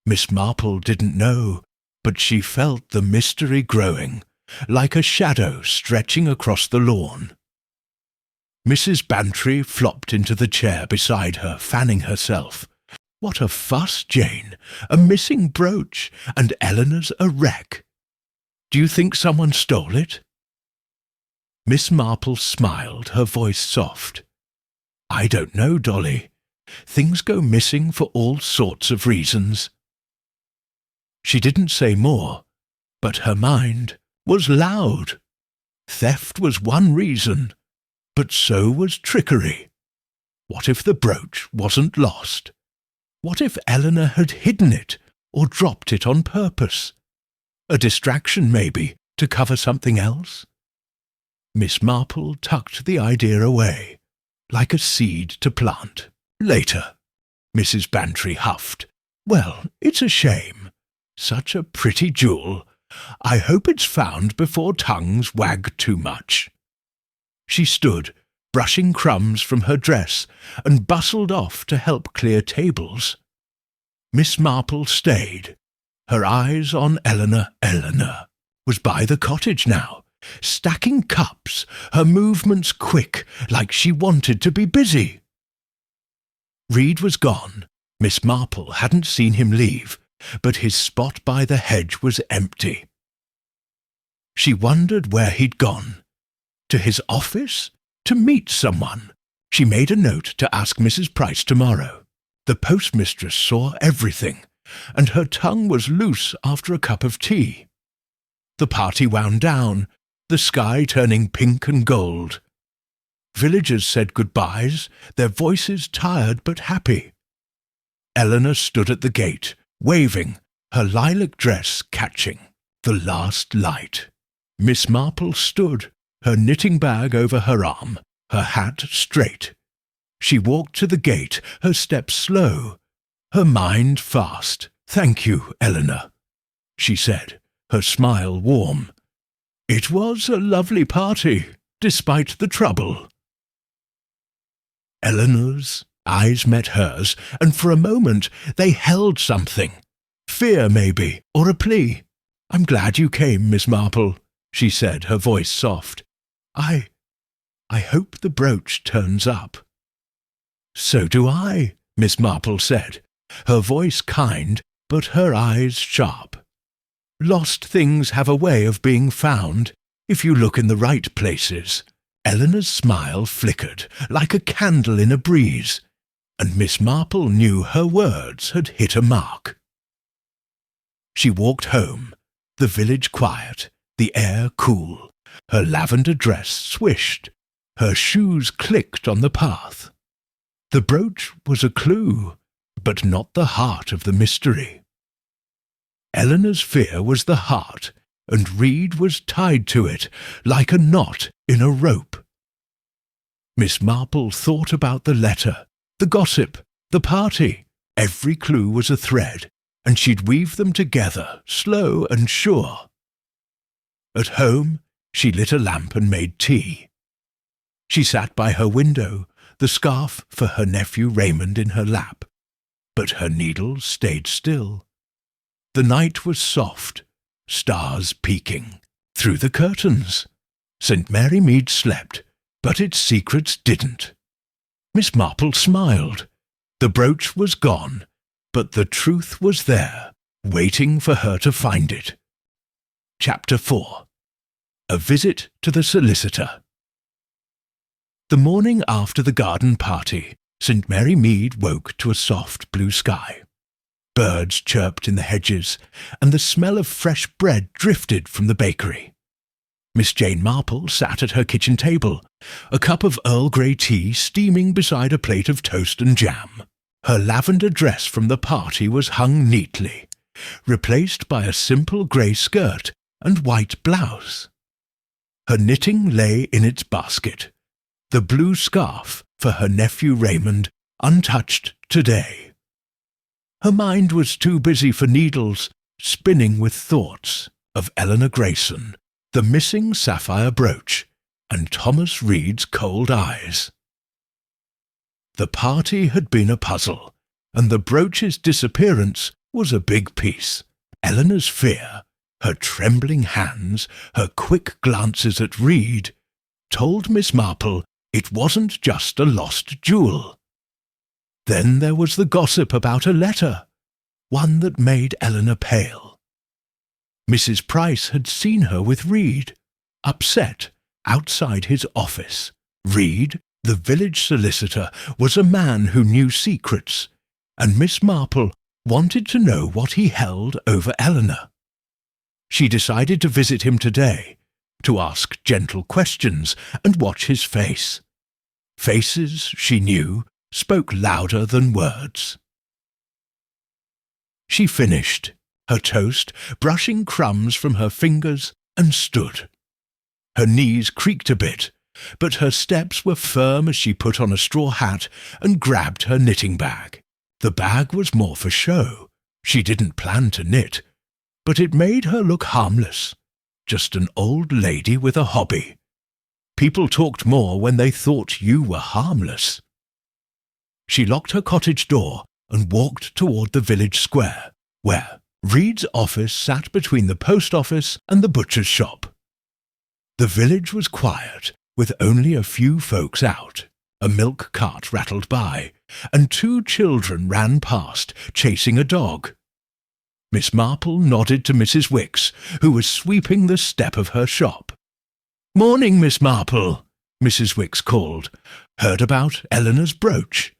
Miss Marple didn't know, but she felt the mystery growing, like a shadow stretching across the lawn. Mrs. Bantry flopped into the chair beside her, fanning herself. "What a fuss, Jane! A missing brooch, and Eleanor's a wreck. Do you think someone stole it?" Miss Marple smiled, her voice soft. "I don't know, Dolly. Things go missing for all sorts of reasons." She didn't say more, but her mind was loud. Theft was one reason, but so was trickery. What if the brooch wasn't lost? What if Eleanor had hidden it or dropped it on purpose? A distraction, maybe, to cover something else? Miss Marple tucked the idea away, like a seed to plant. Later, Mrs. Bantry huffed. Well, it's a shame. Such a pretty jewel. I hope it's found before tongues wag too much. She stood, brushing crumbs from her dress, and bustled off to help clear tables. Miss Marple stayed, her eyes on Eleanor. Eleanor was by the cottage now, stacking cups, her movements quick, like she wanted to be busy. Reed was gone. Miss Marple hadn't seen him leave, but his spot by the hedge was empty. She wondered where he'd gone. To his office? To meet someone? She made a note to ask Mrs. Price tomorrow. The postmistress saw everything, and her tongue was loose after a cup of tea. The party wound down, the sky turning pink and gold. Villagers said goodbyes, their voices tired but happy. Eleanor stood at the gate, waving, her lilac dress catching the last light. Miss Marple stood, her knitting bag over her arm, her hat straight. She walked to the gate, her steps slow, her mind fast. "Thank you, Eleanor," she said, her smile warm. "It was a lovely party, despite the trouble." Eleanor's eyes met hers, and for a moment they held something. Fear, maybe, or a plea. "I'm glad you came, Miss Marple," she said, her voice soft. I hope the brooch turns up." "So do I," Miss Marple said, her voice kind, but her eyes sharp. "Lost things have a way of being found, if you look in the right places." Eleanor's smile flickered, like a candle in a breeze, and Miss Marple knew her words had hit a mark. She walked home, the village quiet, the air cool. Her lavender dress swished, her shoes clicked on the path. The brooch was a clue, but not the heart of the mystery. Eleanor's fear was the heart, and Reed was tied to it, like a knot in a rope. Miss Marple thought about the letter, the gossip, the party. Every clue was a thread, and she'd weave them together, slow and sure. At home, she lit a lamp and made tea. She sat by her window, the scarf for her nephew Raymond in her lap, but her needle stayed still. The night was soft, stars peeking through the curtains. St. Mary Mead slept, but its secrets didn't. Miss Marple smiled. The brooch was gone, but the truth was there, waiting for her to find it. Chapter 4. A Visit to the Solicitor. The morning after the garden party, St. Mary Mead woke to a soft blue sky. Birds chirped in the hedges, and the smell of fresh bread drifted from the bakery. Miss Jane Marple sat at her kitchen table, a cup of Earl Grey tea steaming beside a plate of toast and jam. Her lavender dress from the party was hung neatly, replaced by a simple grey skirt and white blouse. Her knitting lay in its basket, the blue scarf for her nephew Raymond, untouched today. Her mind was too busy for needles, spinning with thoughts of Eleanor Grayson, the missing sapphire brooch, and Thomas Reed's cold eyes. The party had been a puzzle, and the brooch's disappearance was a big piece. Eleanor's fear, her trembling hands, her quick glances at Reed, told Miss Marple it wasn't just a lost jewel. Then there was the gossip about a letter, one that made Eleanor pale. Mrs. Price had seen her with Reed, upset, outside his office. Reed, the village solicitor, was a man who knew secrets, and Miss Marple wanted to know what he held over Eleanor. She decided to visit him today, to ask gentle questions and watch his face. Faces, she knew, spoke louder than words. She finished, her toast brushing crumbs from her fingers, and stood. Her knees creaked a bit, but her steps were firm as she put on a straw hat and grabbed her knitting bag. The bag was more for show. She didn't plan to knit, but it made her look harmless. Just an old lady with a hobby. People talked more when they thought you were harmless. She locked her cottage door and walked toward the village square, where Reed's office sat between the post office and the butcher's shop. The village was quiet, with only a few folks out. A milk cart rattled by, and 2 children ran past, chasing a dog. Miss Marple nodded to Mrs. Wicks, who was sweeping the step of her shop. "Morning, Miss Marple," Mrs. Wicks called. "Heard about Eleanor's brooch?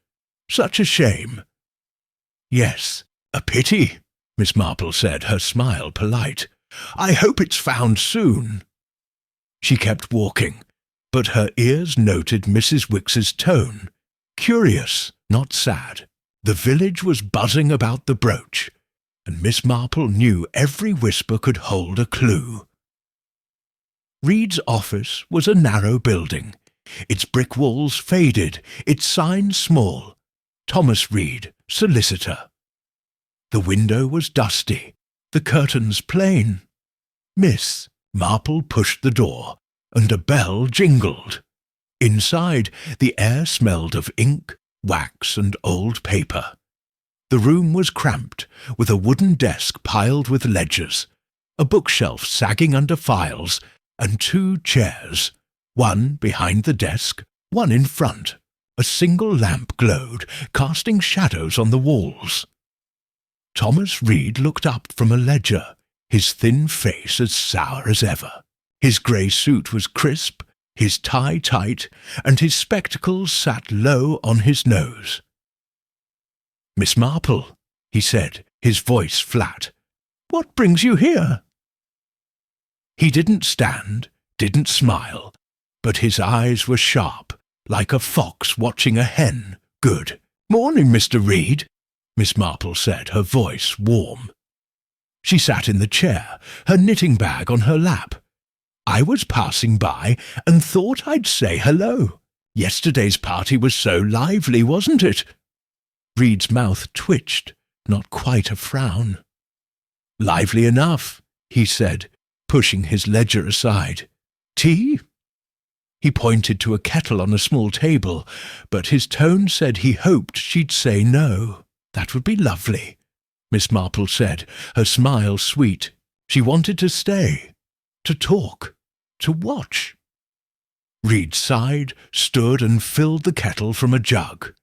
Such a shame." "Yes, a pity," Miss Marple said, her smile polite. "I hope it's found soon." She kept walking, but her ears noted Mrs. Wicks's tone. Curious, not sad. The village was buzzing about the brooch, and Miss Marple knew every whisper could hold a clue. Reed's office was a narrow building, its brick walls faded, its sign small. Thomas Reed, solicitor. The window was dusty, the curtains plain. Miss Marple pushed the door, and a bell jingled. Inside, the air smelled of ink, wax, and old paper. The room was cramped, with a wooden desk piled with ledgers, a bookshelf sagging under files, and 2 chairs, one behind the desk, one in front. A single lamp glowed, casting shadows on the walls. Thomas Reed looked up from a ledger, his thin face as sour as ever. His grey suit was crisp, his tie tight, and his spectacles sat low on his nose. "Miss Marple," he said, his voice flat, "what brings you here?" He didn't stand, didn't smile, but his eyes were sharp, like a fox watching a hen. "Good. Morning, Mr. Reed," Miss Marple said, her voice warm. She sat in the chair, her knitting bag on her lap. "I was passing by and thought I'd say hello. Yesterday's party was so lively, wasn't it?" Reed's mouth twitched, not quite a frown. "Lively enough," he said, pushing his ledger aside. "Tea?" He pointed to a kettle on a small table, but his tone said he hoped she'd say no. "That would be lovely," Miss Marple said, her smile sweet. She wanted to stay, to talk, to watch. Reed sighed, stood, and filled the kettle from a jug.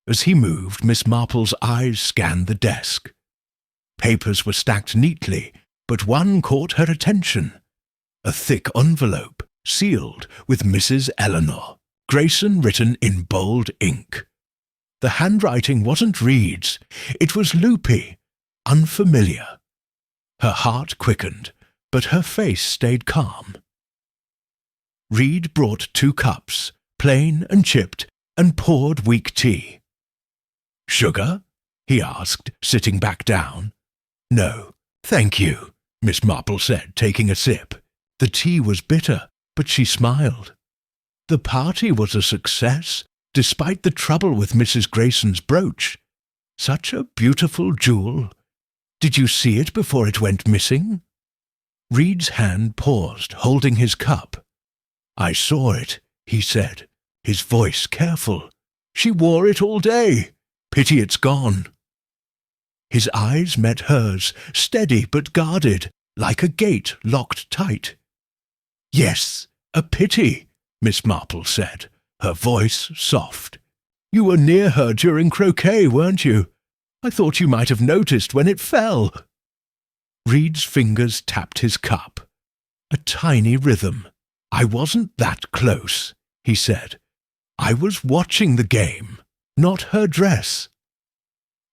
As he moved, Miss Marple's eyes scanned the desk. Papers were stacked neatly, but one caught her attention. A thick envelope, sealed with Mrs. Eleanor, Grayson written in bold ink. The handwriting wasn't Reed's. It was loopy, unfamiliar. Her heart quickened, but her face stayed calm. Reed brought 2 cups, plain and chipped, and poured weak tea. "Sugar?" he asked, sitting back down. "No, thank you," Miss Marple said, taking a sip. The tea was bitter, but she smiled. The party was a success, despite the trouble with Mrs. Grayson's brooch. Such a beautiful jewel. Did you see it before it went missing? Reed's hand paused, holding his cup. "I saw it," he said, his voice careful. "She wore it all day. Pity it's gone." His eyes met hers, steady but guarded, like a gate locked tight. "Yes, a pity," Miss Marple said, her voice soft. "You were near her during croquet, weren't you? I thought you might have noticed when it fell." Reed's fingers tapped his cup. A tiny rhythm. "I wasn't that close," he said. "I was watching the game, not her dress."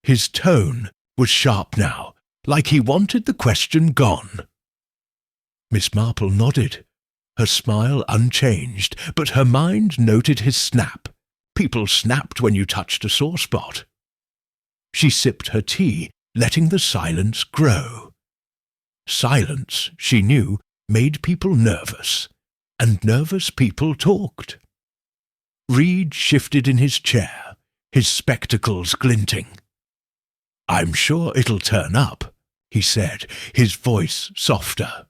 His tone was sharp now, like he wanted the question gone. Miss Marple nodded, her smile unchanged, but her mind noted his snap. People snapped when you touched a sore spot. She sipped her tea, letting the silence grow. Silence, she knew, made people nervous, and nervous people talked. Reed shifted in his chair, his spectacles glinting. "I'm sure it'll turn up," he said, his voice softer.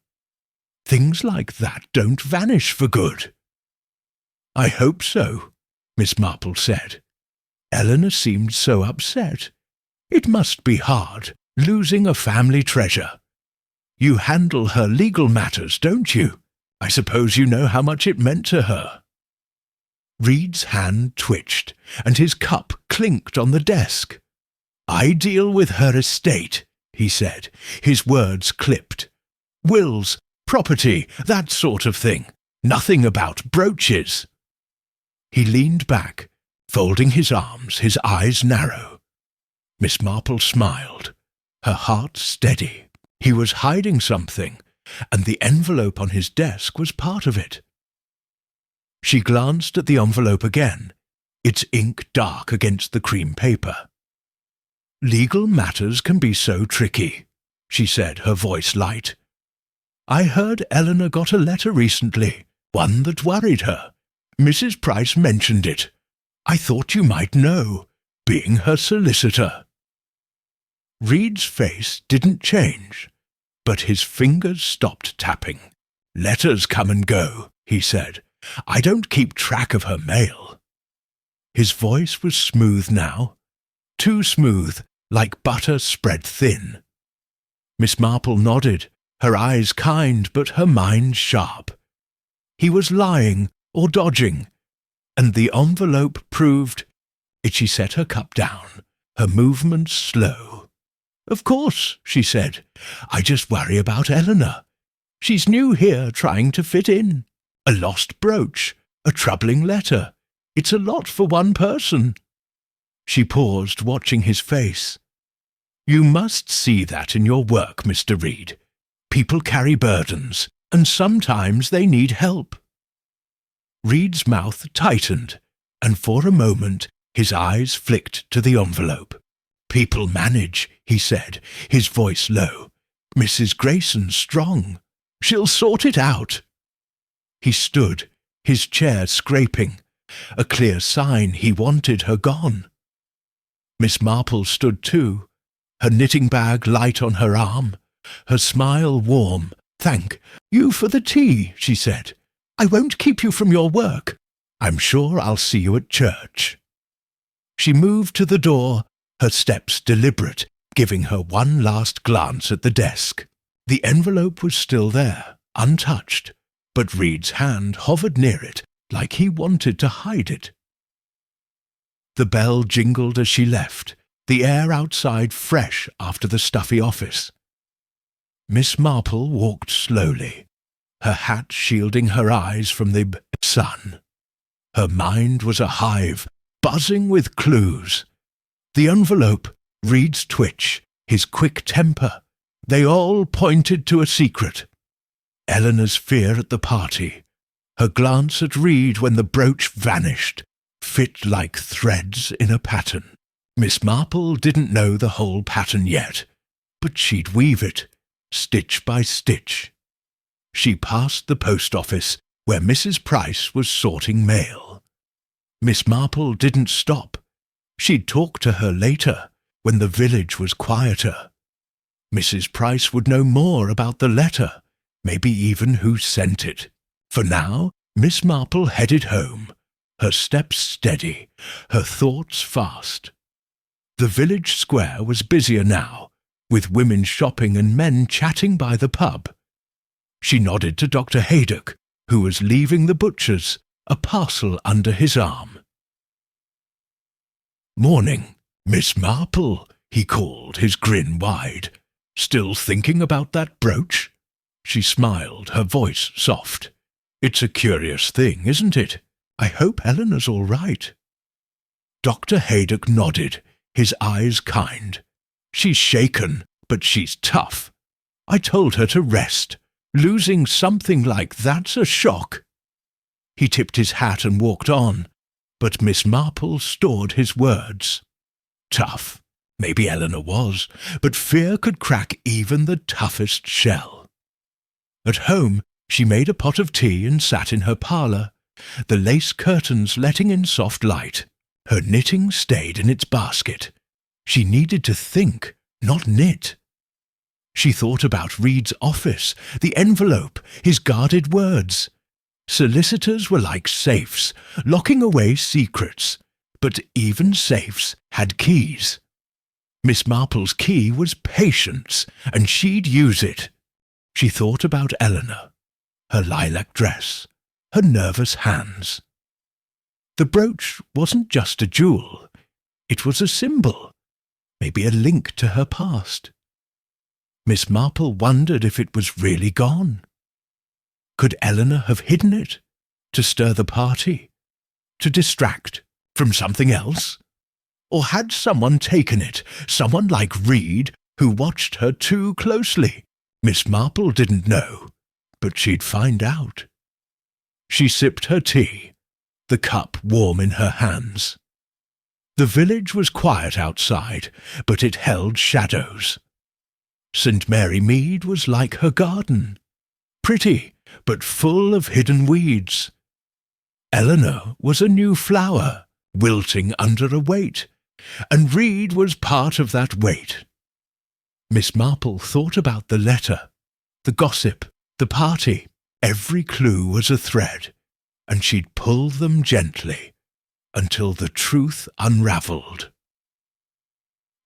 "Things like that don't vanish for good." "I hope so," Miss Marple said. Eleanor seemed so upset. "It must be hard, losing a family treasure. You handle her legal matters, don't you? I suppose you know how much it meant to her." Reed's hand twitched, and his cup clinked on the desk. "I deal with her estate," he said, his words clipped. "Wills, property, that sort of thing. Nothing about brooches." He leaned back, folding his arms, his eyes narrow. Miss Marple smiled, her heart steady. He was hiding something, and the envelope on his desk was part of it. She glanced at the envelope again, its ink dark against the cream paper. "Legal matters can be so tricky," she said, her voice light. "I heard Eleanor got a letter recently, one that worried her. Mrs. Price mentioned it. I thought you might know, being her solicitor." Reed's face didn't change, but his fingers stopped tapping. "Letters come and go," he said. "I don't keep track of her mail." His voice was smooth now, too smooth, like butter spread thin. Miss Marple nodded, her eyes kind but her mind sharp. He was lying or dodging, and the envelope proved it. She set her cup down, her movements slow. "Of course," she said. "I just worry about Eleanor. She's new here, trying to fit in. A lost brooch, a troubling letter. It's a lot for one person." She paused, watching his face. "You must see that in your work, Mr. Reed. People carry burdens, and sometimes they need help." Reed's mouth tightened, and for a moment his eyes flicked to the envelope. "People manage," he said, his voice low. "Mrs. Grayson's strong. She'll sort it out." He stood, his chair scraping, a clear sign he wanted her gone. Miss Marple stood too, her knitting bag light on her arm, her smile warm. "Thank you for the tea," she said. "I won't keep you from your work. I'm sure I'll see you at church." She moved to the door, her steps deliberate, giving her one last glance at the desk. The envelope was still there, untouched, but Reed's hand hovered near it, like he wanted to hide it. The bell jingled as she left, the air outside fresh after the stuffy office. Miss Marple walked slowly, her hat shielding her eyes from the sun. Her mind was a hive, buzzing with clues. The envelope, Reed's twitch, his quick temper, they all pointed to a secret. Eleanor's fear at the party, her glance at Reed when the brooch vanished, fit like threads in a pattern. Miss Marple didn't know the whole pattern yet, but she'd weave it, stitch by stitch. She passed the post office, where Mrs. Price was sorting mail. Miss Marple didn't stop. She'd talk to her later, when the village was quieter. Mrs. Price would know more about the letter, maybe even who sent it. For now, Miss Marple headed home, her steps steady, her thoughts fast. The village square was busier now, with women shopping and men chatting by the pub. She nodded to Dr. Haydock, who was leaving the butcher's, a parcel under his arm. "Morning, Miss Marple," he called, his grin wide. "Still thinking about that brooch?" She smiled, her voice soft. "It's a curious thing, isn't it? I hope Eleanor's all right." Dr. Haydock nodded, his eyes kind. "She's shaken, but she's tough. I told her to rest. Losing something like that's a shock." He tipped his hat and walked on, but Miss Marple stored his words. "Tough. Maybe Eleanor was, but fear could crack even the toughest shell. At home, she made a pot of tea and sat in her parlour, the lace curtains letting in soft light. Her knitting stayed in its basket. She needed to think, not knit. She thought about Reed's office, the envelope, his guarded words. Solicitors were like safes, locking away secrets, but even safes had keys. Miss Marple's key was patience, and she'd use it. She thought about Eleanor, her lilac dress, her nervous hands. The brooch wasn't just a jewel. It was a symbol, maybe a link to her past. Miss Marple wondered if it was really gone. Could Eleanor have hidden it, to stir the party, to distract from something else? Or had someone taken it, someone like Reed, who watched her too closely? Miss Marple didn't know, but she'd find out. She sipped her tea, the cup warm in her hands. The village was quiet outside, but it held shadows. St. Mary Mead was like her garden, pretty, but full of hidden weeds. Eleanor was a new flower, wilting under a weight, and Reed was part of that weight. Miss Marple thought about the letter, the gossip, the party. Every clue was a thread, and she'd pull them gently until the truth unravelled.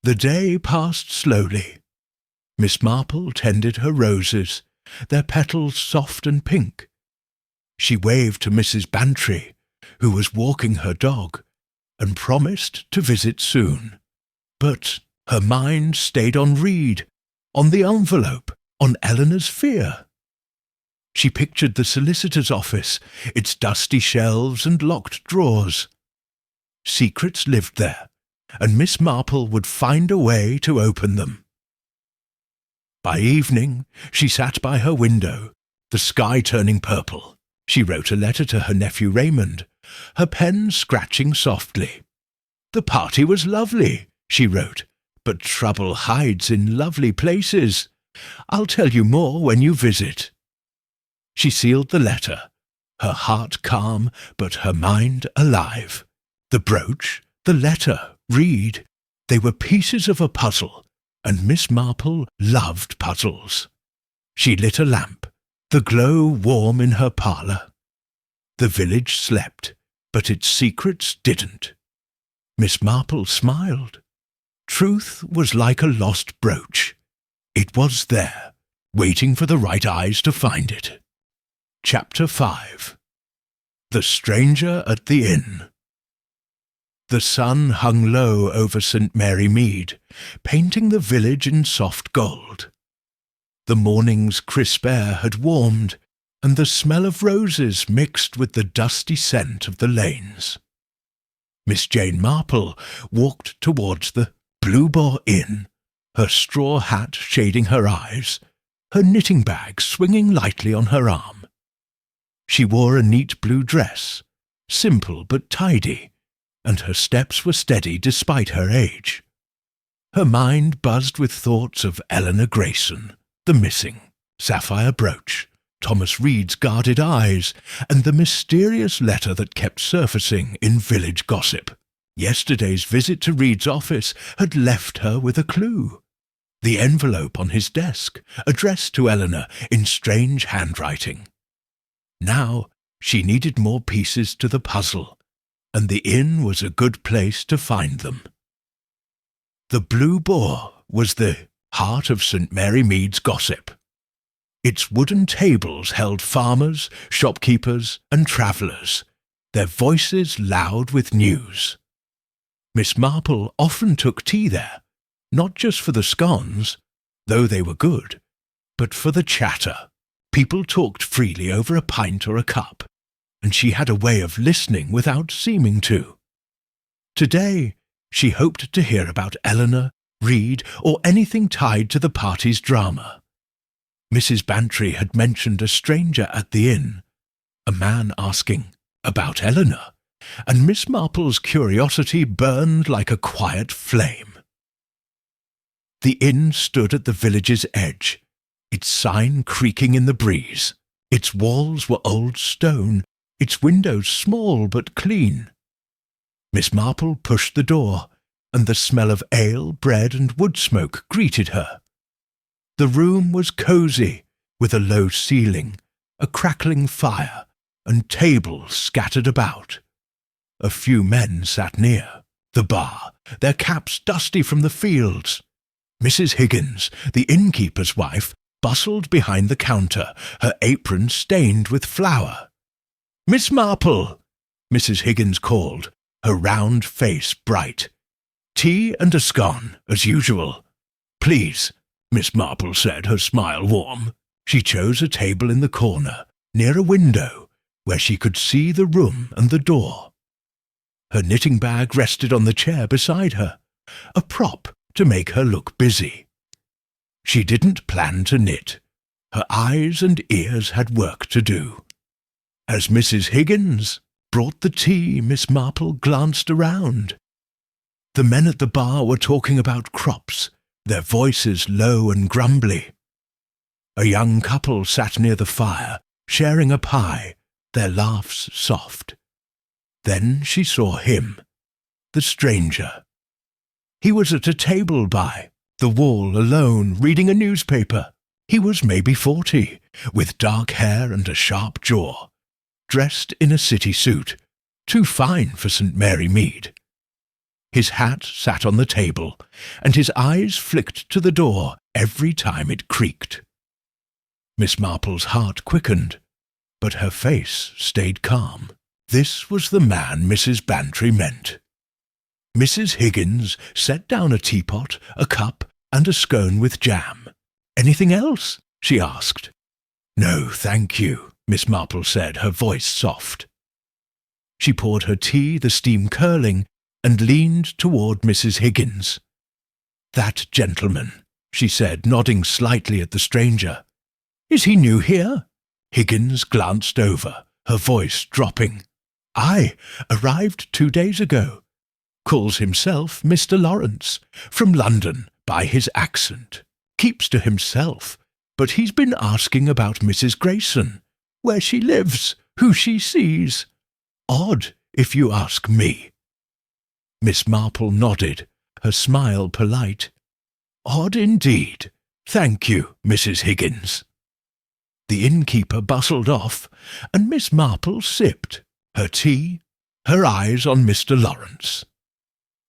The day passed slowly. Miss Marple tended her roses, their petals soft and pink. She waved to Mrs. Bantry, who was walking her dog, and promised to visit soon. But her mind stayed on Reed, on the envelope, on Eleanor's fear. She pictured the solicitor's office, its dusty shelves and locked drawers. Secrets lived there, and Miss Marple would find a way to open them. By evening, she sat by her window, the sky turning purple. She wrote a letter to her nephew Raymond, her pen scratching softly. "The party was lovely," she wrote, "but trouble hides in lovely places. I'll tell you more when you visit." She sealed the letter, her heart calm, but her mind alive. The brooch, the letter, Reed, they were pieces of a puzzle, and Miss Marple loved puzzles. She lit a lamp, the glow warm in her parlour. The village slept, but its secrets didn't. Miss Marple smiled. Truth was like a lost brooch. It was there, waiting for the right eyes to find it. Chapter 5. The Stranger at the Inn. The sun hung low over St. Mary Mead, painting the village in soft gold. The morning's crisp air had warmed, and the smell of roses mixed with the dusty scent of the lanes. Miss Jane Marple walked towards the Blue Boar Inn, her straw hat shading her eyes, her knitting bag swinging lightly on her arm. She wore a neat blue dress, simple but tidy, and her steps were steady despite her age. Her mind buzzed with thoughts of Eleanor Grayson, the missing, sapphire brooch, Thomas Reed's guarded eyes, and the mysterious letter that kept surfacing in village gossip. Yesterday's visit to Reed's office had left her with a clue. The envelope on his desk, addressed to Eleanor in strange handwriting. Now she needed more pieces to the puzzle, and the inn was a good place to find them. The Blue Boar was the heart of St. Mary Mead's gossip. Its wooden tables held farmers, shopkeepers, and travellers, their voices loud with news. Miss Marple often took tea there, not just for the scones, though they were good, but for the chatter. People talked freely over a pint or a cup, and she had a way of listening without seeming to. Today, she hoped to hear about Eleanor, Reed, or anything tied to the party's drama. Mrs. Bantry had mentioned a stranger at the inn, a man asking about Eleanor, and Miss Marple's curiosity burned like a quiet flame. The inn stood at the village's edge, its sign creaking in the breeze. Its walls were old stone, its windows small but clean. Miss Marple pushed the door, and the smell of ale, bread, and wood smoke greeted her. The room was cosy, with a low ceiling, a crackling fire, and tables scattered about. A few men sat near the bar, their caps dusty from the fields. Mrs. Higgins, the innkeeper's wife, bustled behind the counter, her apron stained with flour. "Miss Marple," Mrs. Higgins called, her round face bright. "Tea and a scone, as usual." "Please," Miss Marple said, her smile warm. She chose a table in the corner, near a window, where she could see the room and the door. Her knitting bag rested on the chair beside her, a prop to make her look busy. She didn't plan to knit. Her eyes and ears had work to do. As Mrs. Higgins brought the tea, Miss Marple glanced around. The men at the bar were talking about crops, their voices low and grumbly. A young couple sat near the fire, sharing a pie, their laughs soft. Then she saw him, the stranger. He was at a table by the wall alone, reading a newspaper. He was maybe 40, with dark hair and a sharp jaw, dressed in a city suit, too fine for St. Mary Mead. His hat sat on the table, and his eyes flicked to the door every time it creaked. Miss Marple's heart quickened, but her face stayed calm. This was the man Mrs. Bantry meant. Mrs. Higgins set down a teapot, a cup, and a scone with jam. "Anything else?" she asked. "No, thank you," Miss Marple said, her voice soft. She poured her tea, the steam curling, and leaned toward Mrs. Higgins. "That gentleman," she said, nodding slightly at the stranger. "Is he new here?" Higgins glanced over, her voice dropping. "Aye, arrived 2 days ago. Calls himself Mr. Lawrence, from London, by his accent. Keeps to himself, but he's been asking about Mrs. Grayson, where she lives, who she sees. Odd, if you ask me." Miss Marple nodded, her smile polite. "Odd indeed. Thank you, Mrs. Higgins." The innkeeper bustled off, and Miss Marple sipped her tea, her eyes on Mr. Lawrence.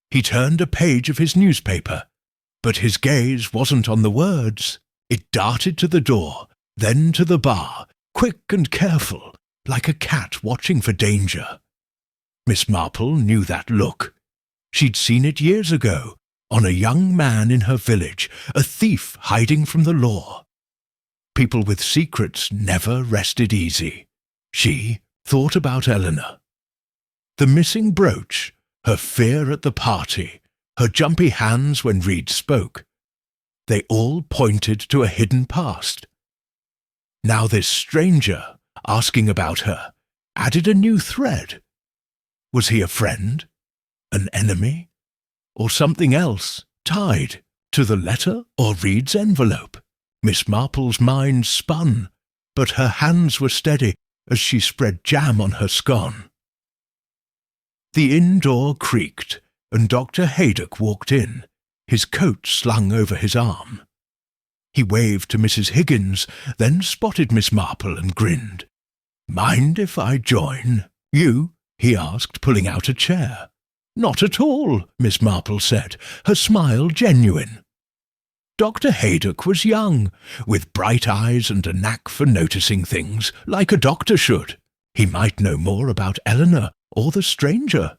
He turned a page of his newspaper, but his gaze wasn't on the words. It darted to the door, then to the bar, quick and careful, like a cat watching for danger. Miss Marple knew that look. She'd seen it years ago, on a young man in her village, a thief hiding from the law. People with secrets never rested easy. She thought about Eleanor. The missing brooch, her fear at the party, her jumpy hands when Reed spoke. They all pointed to a hidden past. Now this stranger, asking about her, added a new thread. Was he a friend? An enemy? Or something else, tied to the letter or Reed's envelope? Miss Marple's mind spun, but her hands were steady as she spread jam on her scone. The inn door creaked, and Dr. Haydock walked in, his coat slung over his arm. He waved to Mrs. Higgins, then spotted Miss Marple and grinned. "Mind if I join? You?" he asked, pulling out a chair. "Not at all," Miss Marple said, her smile genuine. Dr. Haydock was young, with bright eyes and a knack for noticing things, like a doctor should. He might know more about Eleanor or the stranger.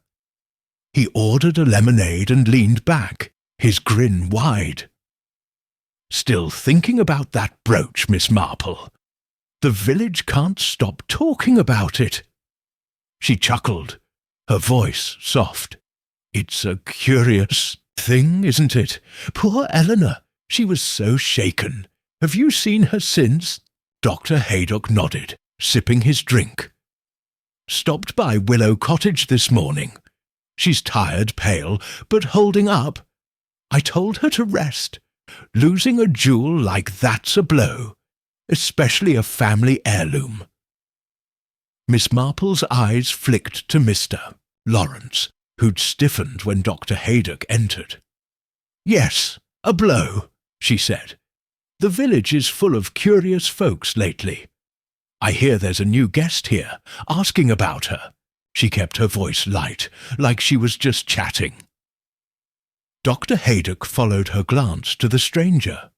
He ordered a lemonade and leaned back, his grin wide. "Still thinking about that brooch, Miss Marple? The village can't stop talking about it." She chuckled, her voice soft. "It's a curious thing, isn't it? Poor Eleanor, she was so shaken. Have you seen her since?" Dr. Haydock nodded, sipping his drink. "Stopped by Willow Cottage this morning. She's tired, pale, but holding up. I told her to rest. Losing a jewel like that's a blow, especially a family heirloom." Miss Marple's eyes flicked to Mr. Lawrence, who'd stiffened when Dr. Haydock entered. "Yes, a blow," she said. "The village is full of curious folks lately. I hear there's a new guest here, asking about her." She kept her voice light, like she was just chatting. Dr. Haydock followed her glance to the stranger.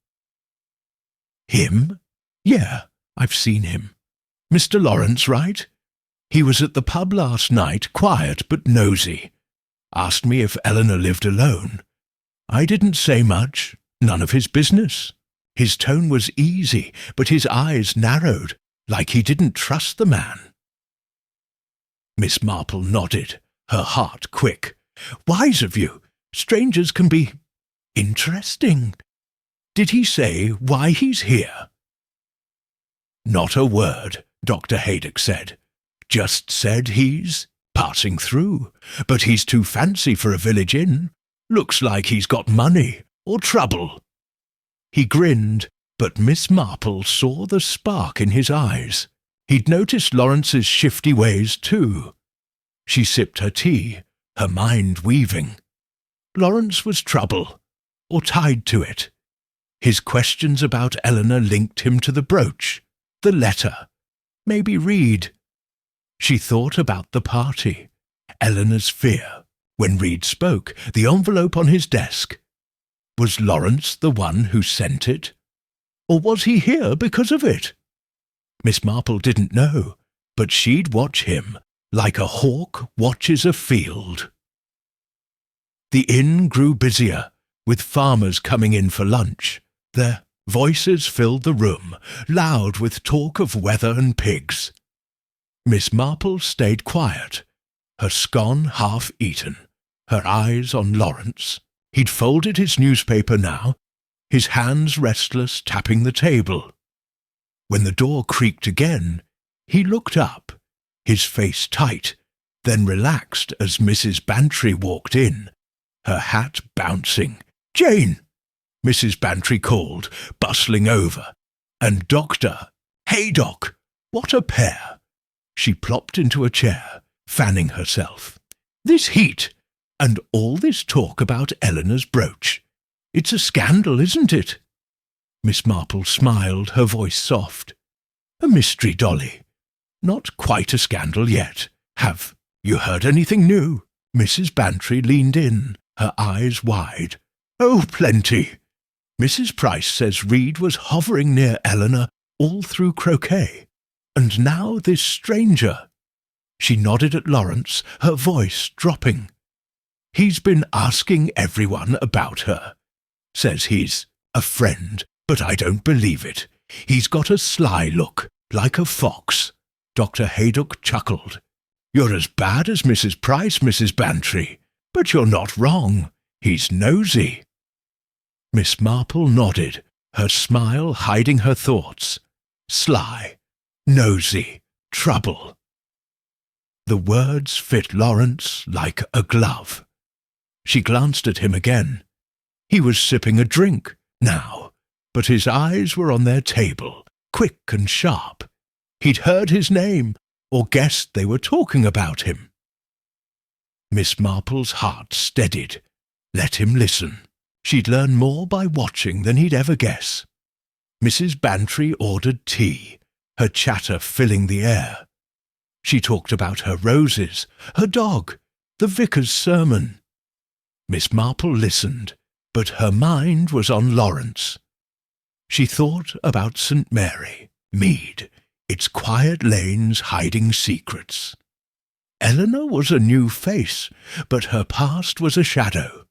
"Him? Yeah, I've seen him. Mr. Lawrence, right? He was at the pub last night, quiet but nosy. Asked me if Eleanor lived alone. I didn't say much, none of his business. His tone was easy, but his eyes narrowed, like he didn't trust the man." Miss Marple nodded, her heart quick. "Wise of you. Strangers can be interesting. Did he say why he's here?" "Not a word," Dr. Haydock said. "Just said he's passing through, but he's too fancy for a village inn. Looks like he's got money or trouble." He grinned, but Miss Marple saw the spark in his eyes. He'd noticed Lawrence's shifty ways too. She sipped her tea, her mind weaving. Lawrence was trouble, or tied to it. His questions about Eleanor linked him to the brooch, the letter, maybe Reed. She thought about the party, Eleanor's fear. When Reed spoke, the envelope on his desk. Was Lawrence the one who sent it? Or was he here because of it? Miss Marple didn't know, but she'd watch him like a hawk watches a field. The inn grew busier, with farmers coming in for lunch. Their voices filled the room, loud with talk of weather and pigs. Miss Marple stayed quiet, her scone half eaten, her eyes on Lawrence. He'd folded his newspaper now, his hands restless, tapping the table. When the door creaked again, he looked up, his face tight, then relaxed as Mrs. Bantry walked in, her hat bouncing. "Jane!" Mrs. Bantry called, bustling over. "And Doctor! Hey, Doc! What a pair!" She plopped into a chair, fanning herself. "This heat! And all this talk about Eleanor's brooch. It's a scandal, isn't it?" Miss Marple smiled, her voice soft. "A mystery, Dolly. Not quite a scandal yet. Have you heard anything new?" Mrs. Bantry leaned in, her eyes wide. "Oh, plenty. Mrs. Price says Reed was hovering near Eleanor all through croquet. And now this stranger." She nodded at Lawrence, her voice dropping. "He's been asking everyone about her. Says he's a friend, but I don't believe it. He's got a sly look, like a fox." Dr. Haydock chuckled. "You're as bad as Mrs. Price, Mrs. Bantry, but you're not wrong. He's nosy." Miss Marple nodded, her smile hiding her thoughts. Sly, nosy, trouble. The words fit Lawrence like a glove. She glanced at him again. He was sipping a drink now, but his eyes were on their table, quick and sharp. He'd heard his name, or guessed they were talking about him. Miss Marple's heart steadied. Let him listen. She'd learn more by watching than he'd ever guess. Mrs. Bantry ordered tea, her chatter filling the air. She talked about her roses, her dog, the vicar's sermon. Miss Marple listened, but her mind was on Lawrence. She thought about St. Mary, Mead, its quiet lanes hiding secrets. Eleanor was a new face, but her past was a shadow,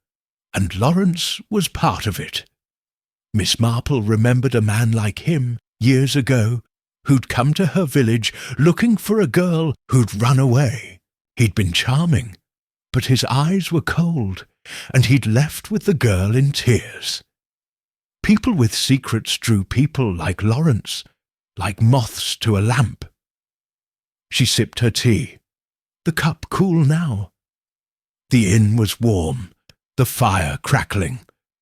and Lawrence was part of it. Miss Marple remembered a man like him, years ago, who'd come to her village looking for a girl who'd run away. He'd been charming, but his eyes were cold, and he'd left with the girl in tears. People with secrets drew people like Lawrence, like moths to a lamp. She sipped her tea, the cup cool now. The inn was warm, the fire crackling,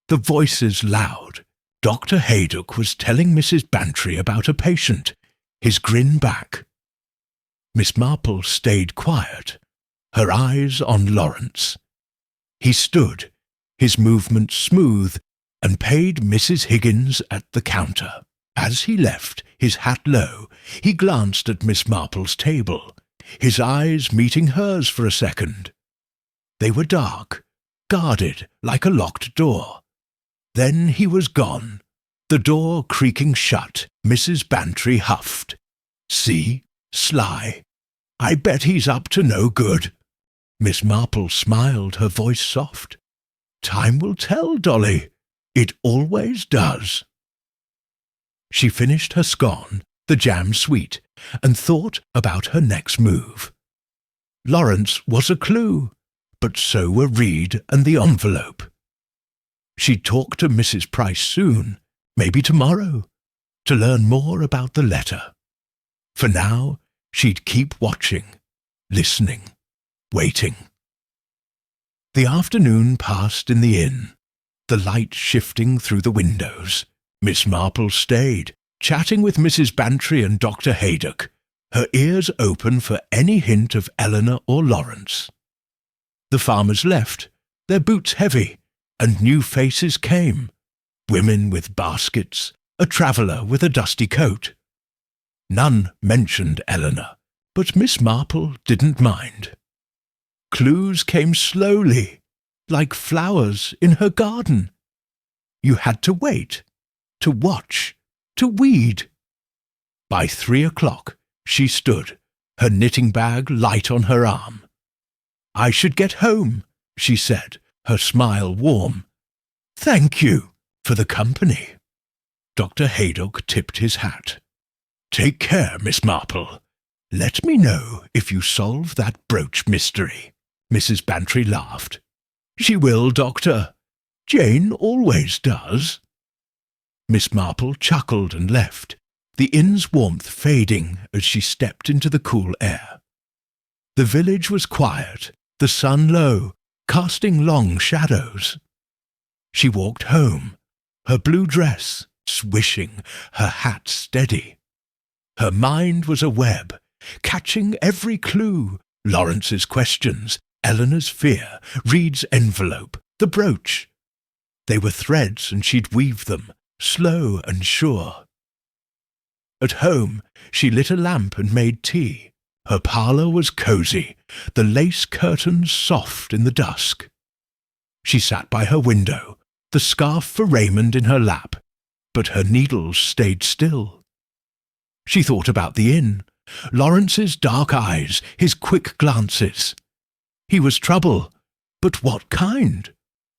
the voices loud. Dr. Haydock was telling Mrs. Bantry about a patient, his grin back. Miss Marple stayed quiet, her eyes on Lawrence. He stood, his movements smooth, and paid Mrs. Higgins at the counter. As he left, his hat low, he glanced at Miss Marple's table, his eyes meeting hers for a second. They were dark, guarded like a locked door. Then he was gone. The door creaking shut, Mrs. Bantry huffed. "See? Sly. I bet he's up to no good." Miss Marple smiled, her voice soft. "Time will tell, Dolly. It always does." She finished her scone, the jam sweet, and thought about her next move. Lawrence was a clue, but so were Reed and the envelope. She'd talk to Mrs. Price soon, maybe tomorrow, to learn more about the letter. For now, she'd keep watching, listening, waiting. The afternoon passed in the inn, the light shifting through the windows. Miss Marple stayed, chatting with Mrs. Bantry and Dr. Haydock, her ears open for any hint of Eleanor or Lawrence. The farmers left, their boots heavy, and new faces came, women with baskets, a traveller with a dusty coat. None mentioned Eleanor, but Miss Marple didn't mind. Clues came slowly, like flowers in her garden. You had to wait, to watch, to weed. By 3 o'clock she stood, her knitting bag light on her arm. "I should get home," she said, her smile warm. "Thank you for the company." Dr. Haydock tipped his hat. "Take care, Miss Marple. Let me know if you solve that brooch mystery." Mrs. Bantry laughed. "She will, Doctor. Jane always does." Miss Marple chuckled and left, the inn's warmth fading as she stepped into the cool air. The village was quiet, the sun low, casting long shadows. She walked home, her blue dress swishing, her hat steady. Her mind was a web, catching every clue, Lawrence's questions, Eleanor's fear, Reed's envelope, the brooch. They were threads, and she'd weave them, slow and sure. At home, she lit a lamp and made tea. Her parlour was cosy, the lace curtains soft in the dusk. She sat by her window, the scarf for Raymond in her lap, but her needles stayed still. She thought about the inn, Lawrence's dark eyes, his quick glances. He was trouble, but what kind?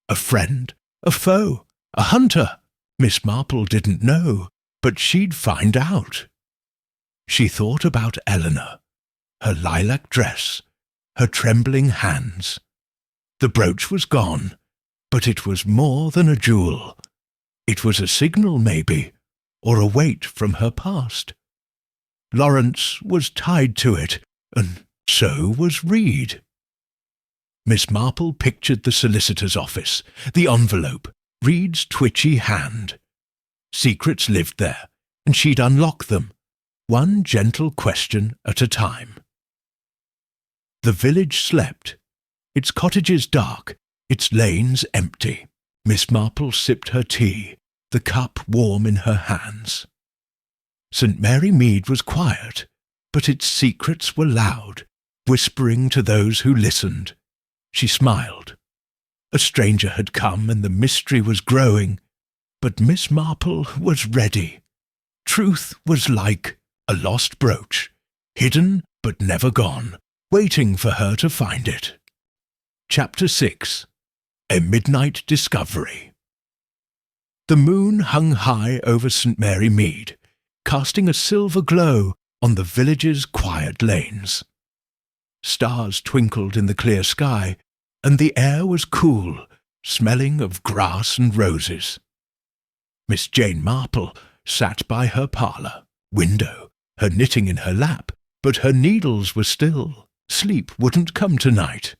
A friend, a foe, a hunter? Miss Marple didn't know, but she'd find out. She thought about Eleanor, her lilac dress, her trembling hands. The brooch was gone, but it was more than a jewel. It was a signal, maybe, or a weight from her past. Lawrence was tied to it, and so was Reed. Miss Marple pictured the solicitor's office, the envelope, Reed's twitchy hand. Secrets lived there, and she'd unlock them, one gentle question at a time. The village slept, its cottages dark, its lanes empty. Miss Marple sipped her tea, the cup warm in her hands. St. Mary Mead was quiet, but its secrets were loud, whispering to those who listened. She smiled. A stranger had come, and the mystery was growing, but Miss Marple was ready. Truth was like a lost brooch, hidden but never gone, waiting for her to find it. Chapter 6. A Midnight Discovery. The moon hung high over St. Mary Mead, casting a silver glow on the village's quiet lanes. Stars twinkled in the clear sky, and the air was cool, smelling of grass and roses. Miss Jane Marple sat by her parlour window, her knitting in her lap, but her needles were still. Sleep wouldn't come tonight.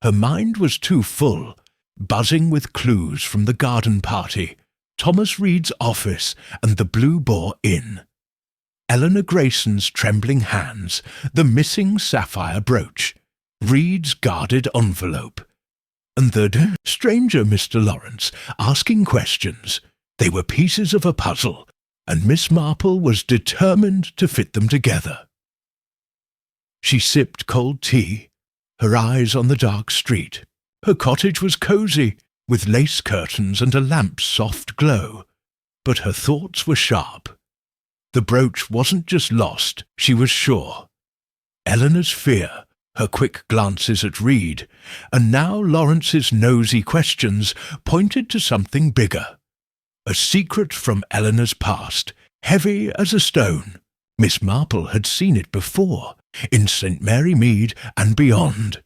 Her mind was too full, buzzing with clues from the garden party, Thomas Reed's office and the Blue Boar Inn. Eleanor Grayson's trembling hands, the missing sapphire brooch, Reed's guarded envelope, and the stranger Mr. Lawrence asking questions. They were pieces of a puzzle, and Miss Marple was determined to fit them together. She sipped cold tea, her eyes on the dark street. Her cottage was cosy, with lace curtains and a lamp's soft glow, but her thoughts were sharp. The brooch wasn't just lost, she was sure. Eleanor's fear, her quick glances at Reed, and now Lawrence's nosy questions pointed to something bigger. A secret from Eleanor's past, heavy as a stone. Miss Marple had seen it before, in St. Mary Mead and beyond.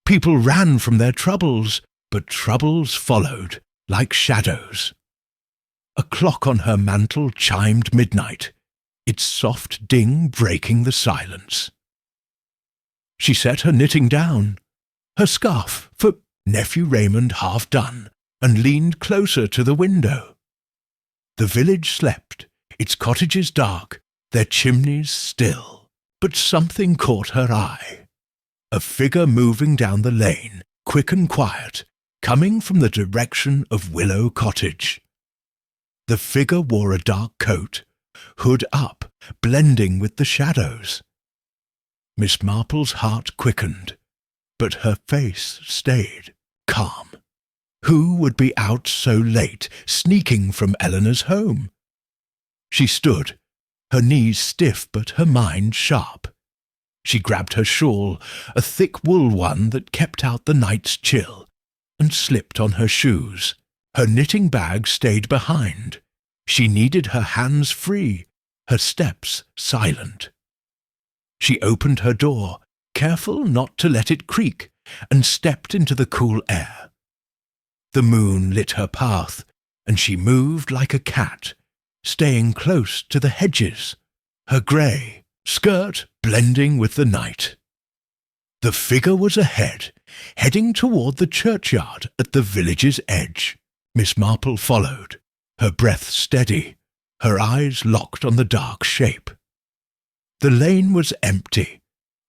People ran from their troubles, but troubles followed, like shadows. A clock on her mantel chimed midnight, its soft ding breaking the silence. She set her knitting down, her scarf for nephew Raymond half done, and leaned closer to the window. The village slept, its cottages dark, their chimneys still, but something caught her eye. A figure moving down the lane, quick and quiet, coming from the direction of Willow Cottage. The figure wore a dark coat, hood up, blending with the shadows. Miss Marple's heart quickened, but her face stayed calm. Who would be out so late, sneaking from Eleanor's home? She stood, her knees stiff but her mind sharp. She grabbed her shawl, a thick wool one that kept out the night's chill, and slipped on her shoes. Her knitting bag stayed behind. She needed her hands free, her steps silent. She opened her door, careful not to let it creak, and stepped into the cool air. The moon lit her path, and she moved like a cat, staying close to the hedges, her grey skirt blending with the night. The figure was ahead, heading toward the churchyard at the village's edge. Miss Marple followed, her breath steady, her eyes locked on the dark shape. The lane was empty,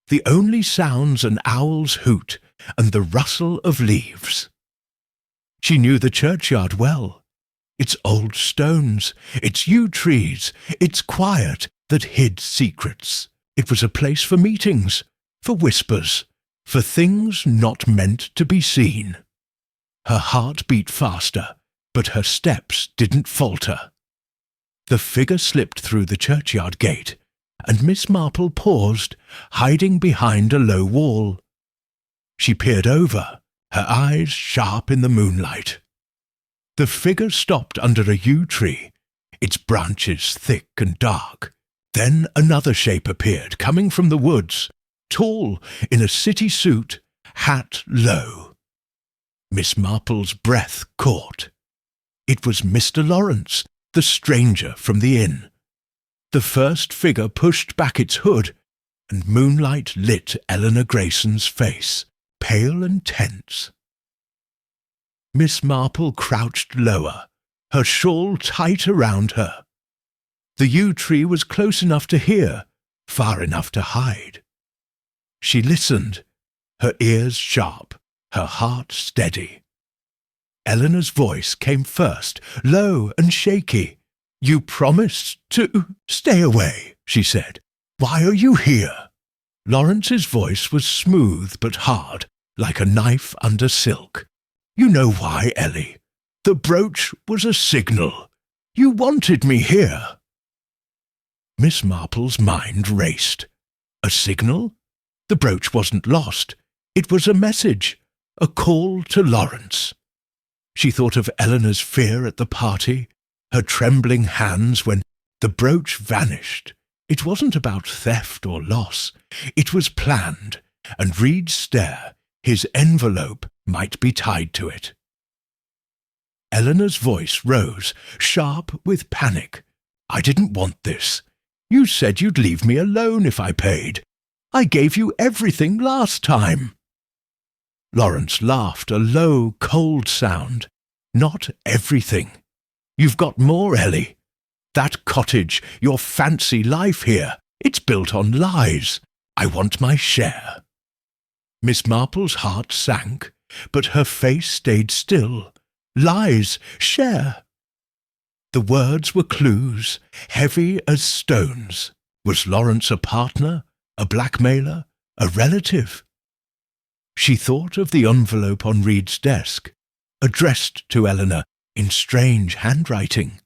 the only sounds an owl's hoot and the rustle of leaves. She knew the churchyard well, its old stones, its yew trees, its quiet that hid secrets. It was a place for meetings, for whispers, for things not meant to be seen. Her heart beat faster, but her steps didn't falter. The figure slipped through the churchyard gate, and Miss Marple paused, hiding behind a low wall. She peered over, her eyes sharp in the moonlight. The figure stopped under a yew tree, its branches thick and dark. Then another shape appeared, coming from the woods, tall, in a city suit, hat low. Miss Marple's breath caught. It was Mr. Lawrence, the stranger from the inn. The first figure pushed back its hood, and moonlight lit Eleanor Grayson's face, pale and tense. Miss Marple crouched lower, her shawl tight around her. The yew tree was close enough to hear, far enough to hide. She listened, her ears sharp, her heart steady. Eleanor's voice came first, low and shaky. "You promised to stay away," she said. "Why are you here?" Lawrence's voice was smooth but hard, like a knife under silk. "You know why, Ellie. The brooch was a signal. You wanted me here." Miss Marple's mind raced. A signal? The brooch wasn't lost. It was a message, a call to Lawrence. She thought of Eleanor's fear at the party, her trembling hands when the brooch vanished. It wasn't about theft or loss. It was planned, and Reed's stare, his envelope, might be tied to it. Eleanor's voice rose, sharp with panic. "I didn't want this. You said you'd leave me alone if I paid. I gave you everything last time." Lawrence laughed, a low, cold sound. "Not everything. You've got more, Ellie. That cottage, your fancy life here, it's built on lies. I want my share." Miss Marple's heart sank, but her face stayed still. Lies, share. The words were clues, heavy as stones. Was Lawrence a partner, a blackmailer, a relative? She thought of the envelope on Reed's desk, addressed to Eleanor in strange handwriting.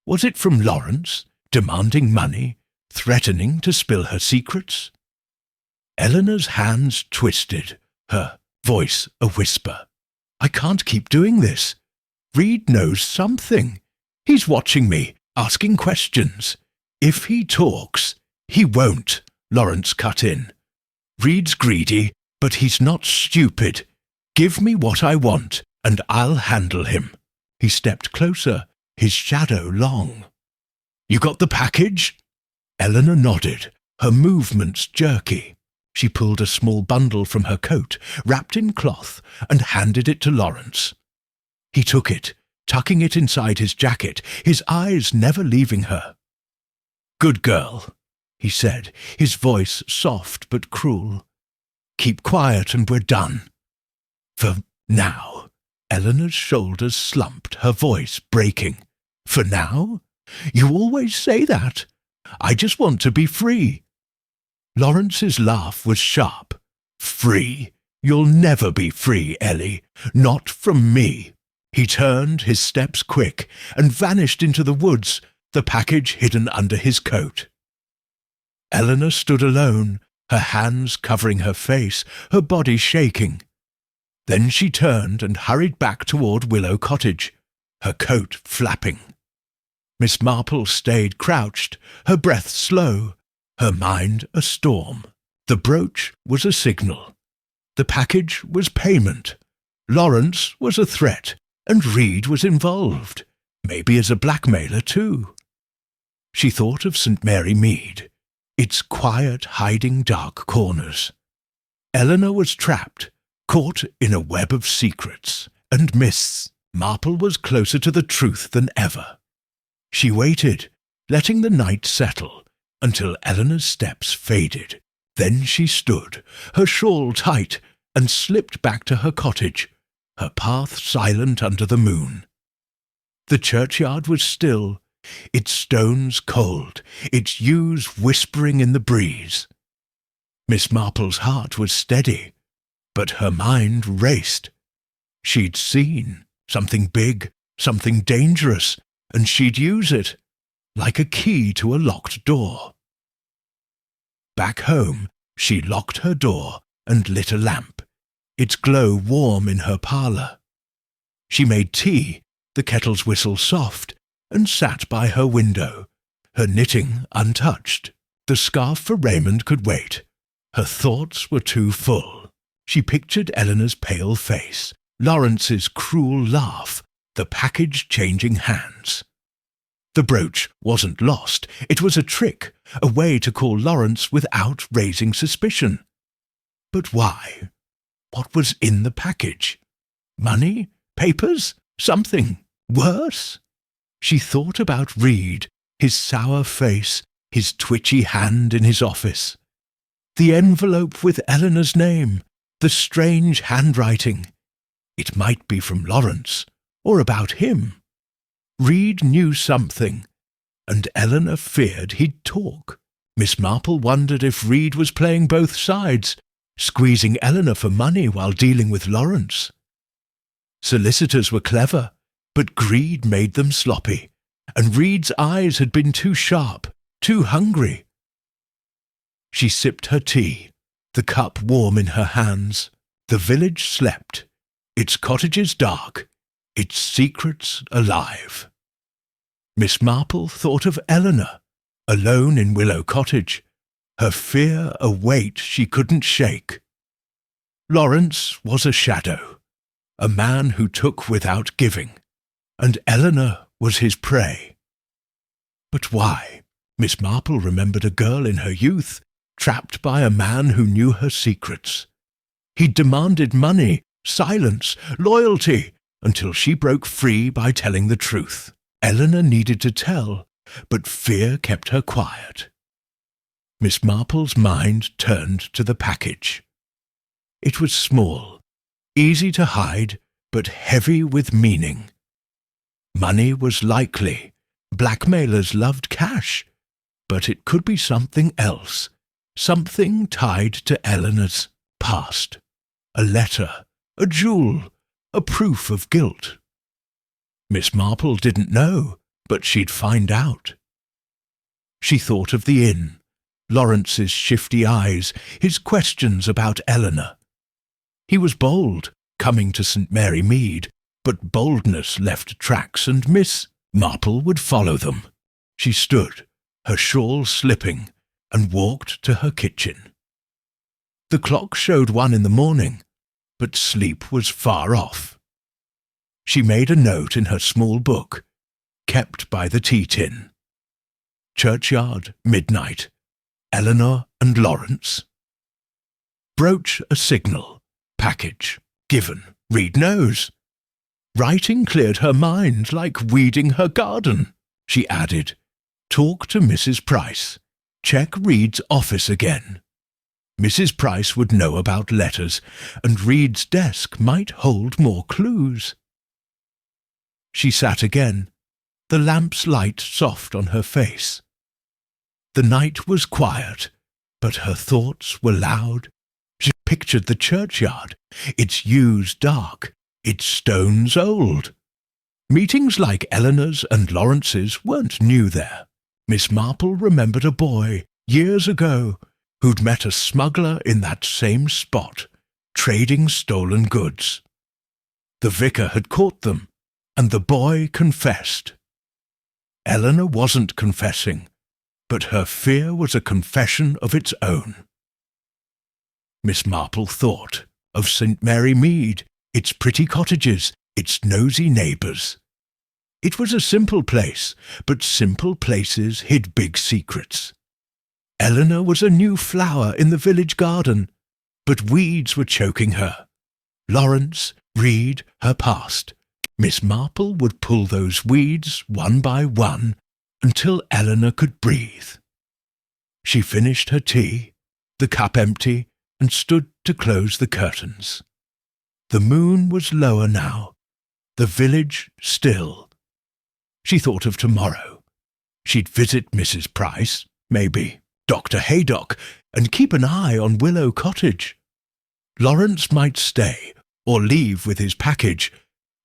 Was it from Lawrence, demanding money, threatening to spill her secrets? Eleanor's hands twisted, her voice a whisper. "I can't keep doing this. Reed knows something. He's watching me, asking questions. If he talks, he won't," Lawrence cut in. "Reed's greedy, but he's not stupid. Give me what I want, and I'll handle him." He stepped closer, his shadow long. "You got the package?" Eleanor nodded, her movements jerky. She pulled a small bundle from her coat, wrapped in cloth, and handed it to Lawrence. He took it, tucking it inside his jacket, his eyes never leaving her. "Good girl," he said, his voice soft but cruel. "Keep quiet and we're done. For now." Eleanor's shoulders slumped, her voice breaking. "For now? You always say that. I just want to be free." Lawrence's laugh was sharp. "Free? You'll never be free, Ellie. Not from me." He turned, his steps quick, and vanished into the woods, the package hidden under his coat. Eleanor stood alone, her hands covering her face, her body shaking. Then she turned and hurried back toward Willow Cottage, her coat flapping. Miss Marple stayed crouched, her breath slow, her mind a storm. The brooch was a signal. The package was payment. Lawrence was a threat, and Reed was involved, maybe as a blackmailer too. She thought of St. Mary Mead, its quiet, hiding dark corners. Eleanor was trapped, caught in a web of secrets, and Miss Marple was closer to the truth than ever. She waited, letting the night settle, until Eleanor's steps faded. Then she stood, her shawl tight, and slipped back to her cottage, her path silent under the moon. The churchyard was still, its stones cold, its yews whispering in the breeze. Miss Marple's heart was steady, but her mind raced. She'd seen something big, something dangerous, and she'd use it, like a key to a locked door. Back home, she locked her door and lit a lamp, its glow warm in her parlour. She made tea, the kettle's whistle soft, and sat by her window, her knitting untouched. The scarf for Raymond could wait. Her thoughts were too full. She pictured Eleanor's pale face, Lawrence's cruel laugh, the package changing hands. The brooch wasn't lost. It was a trick, a way to call Lawrence without raising suspicion. But why? What was in the package? Money? Papers? Something worse? She thought about Reed, his sour face, his twitchy hand in his office. The envelope with Eleanor's name, the strange handwriting. It might be from Lawrence, or about him. Reed knew something, and Eleanor feared he'd talk. Miss Marple wondered if Reed was playing both sides, squeezing Eleanor for money while dealing with Lawrence. Solicitors were clever, but greed made them sloppy, and Reed's eyes had been too sharp, too hungry. She sipped her tea, the cup warm in her hands. The village slept, its cottages dark, its secrets alive. Miss Marple thought of Eleanor, alone in Willow Cottage, her fear a weight she couldn't shake. Lawrence was a shadow, a man who took without giving, and Eleanor was his prey. But why? Miss Marple remembered a girl in her youth, trapped by a man who knew her secrets. He'd demanded money, silence, loyalty, until she broke free by telling the truth. Eleanor needed to tell, but fear kept her quiet. Miss Marple's mind turned to the package. It was small, easy to hide, but heavy with meaning. Money was likely. Blackmailers loved cash. But it could be something else, something tied to Eleanor's past. A letter, a jewel, a proof of guilt. Miss Marple didn't know, but she'd find out. She thought of the inn, Lawrence's shifty eyes, his questions about Eleanor. He was bold, coming to St. Mary Mead, but boldness left tracks, and Miss Marple would follow them. She stood, her shawl slipping, and walked to her kitchen. The clock showed 1 in the morning, but sleep was far off. She made a note in her small book, kept by the tea tin. Churchyard, midnight. Eleanor and Lawrence. Brooch a signal. Package. Given. Reed knows. Writing cleared her mind like weeding her garden, she added. Talk to Mrs. Price. Check Reed's office again. Mrs. Price would know about letters, and Reed's desk might hold more clues. She sat again, the lamp's light soft on her face. The night was quiet, but her thoughts were loud. She pictured the churchyard, its yews dark, its stones old. Meetings like Eleanor's and Lawrence's weren't new there. Miss Marple remembered a boy, years ago, who'd met a smuggler in that same spot, trading stolen goods. The vicar had caught them, and the boy confessed. Eleanor wasn't confessing, but her fear was a confession of its own. Miss Marple thought of St. Mary Mead, its pretty cottages, its nosy neighbours. It was a simple place, but simple places hid big secrets. Eleanor was a new flower in the village garden, but weeds were choking her. Lawrence, Reed, her past. Miss Marple would pull those weeds one by one until Eleanor could breathe. She finished her tea, the cup empty, and stood to close the curtains. The moon was lower now, the village still. She thought of tomorrow. She'd visit Mrs. Price, maybe Dr. Haydock, and keep an eye on Willow Cottage. Lawrence might stay or leave with his package,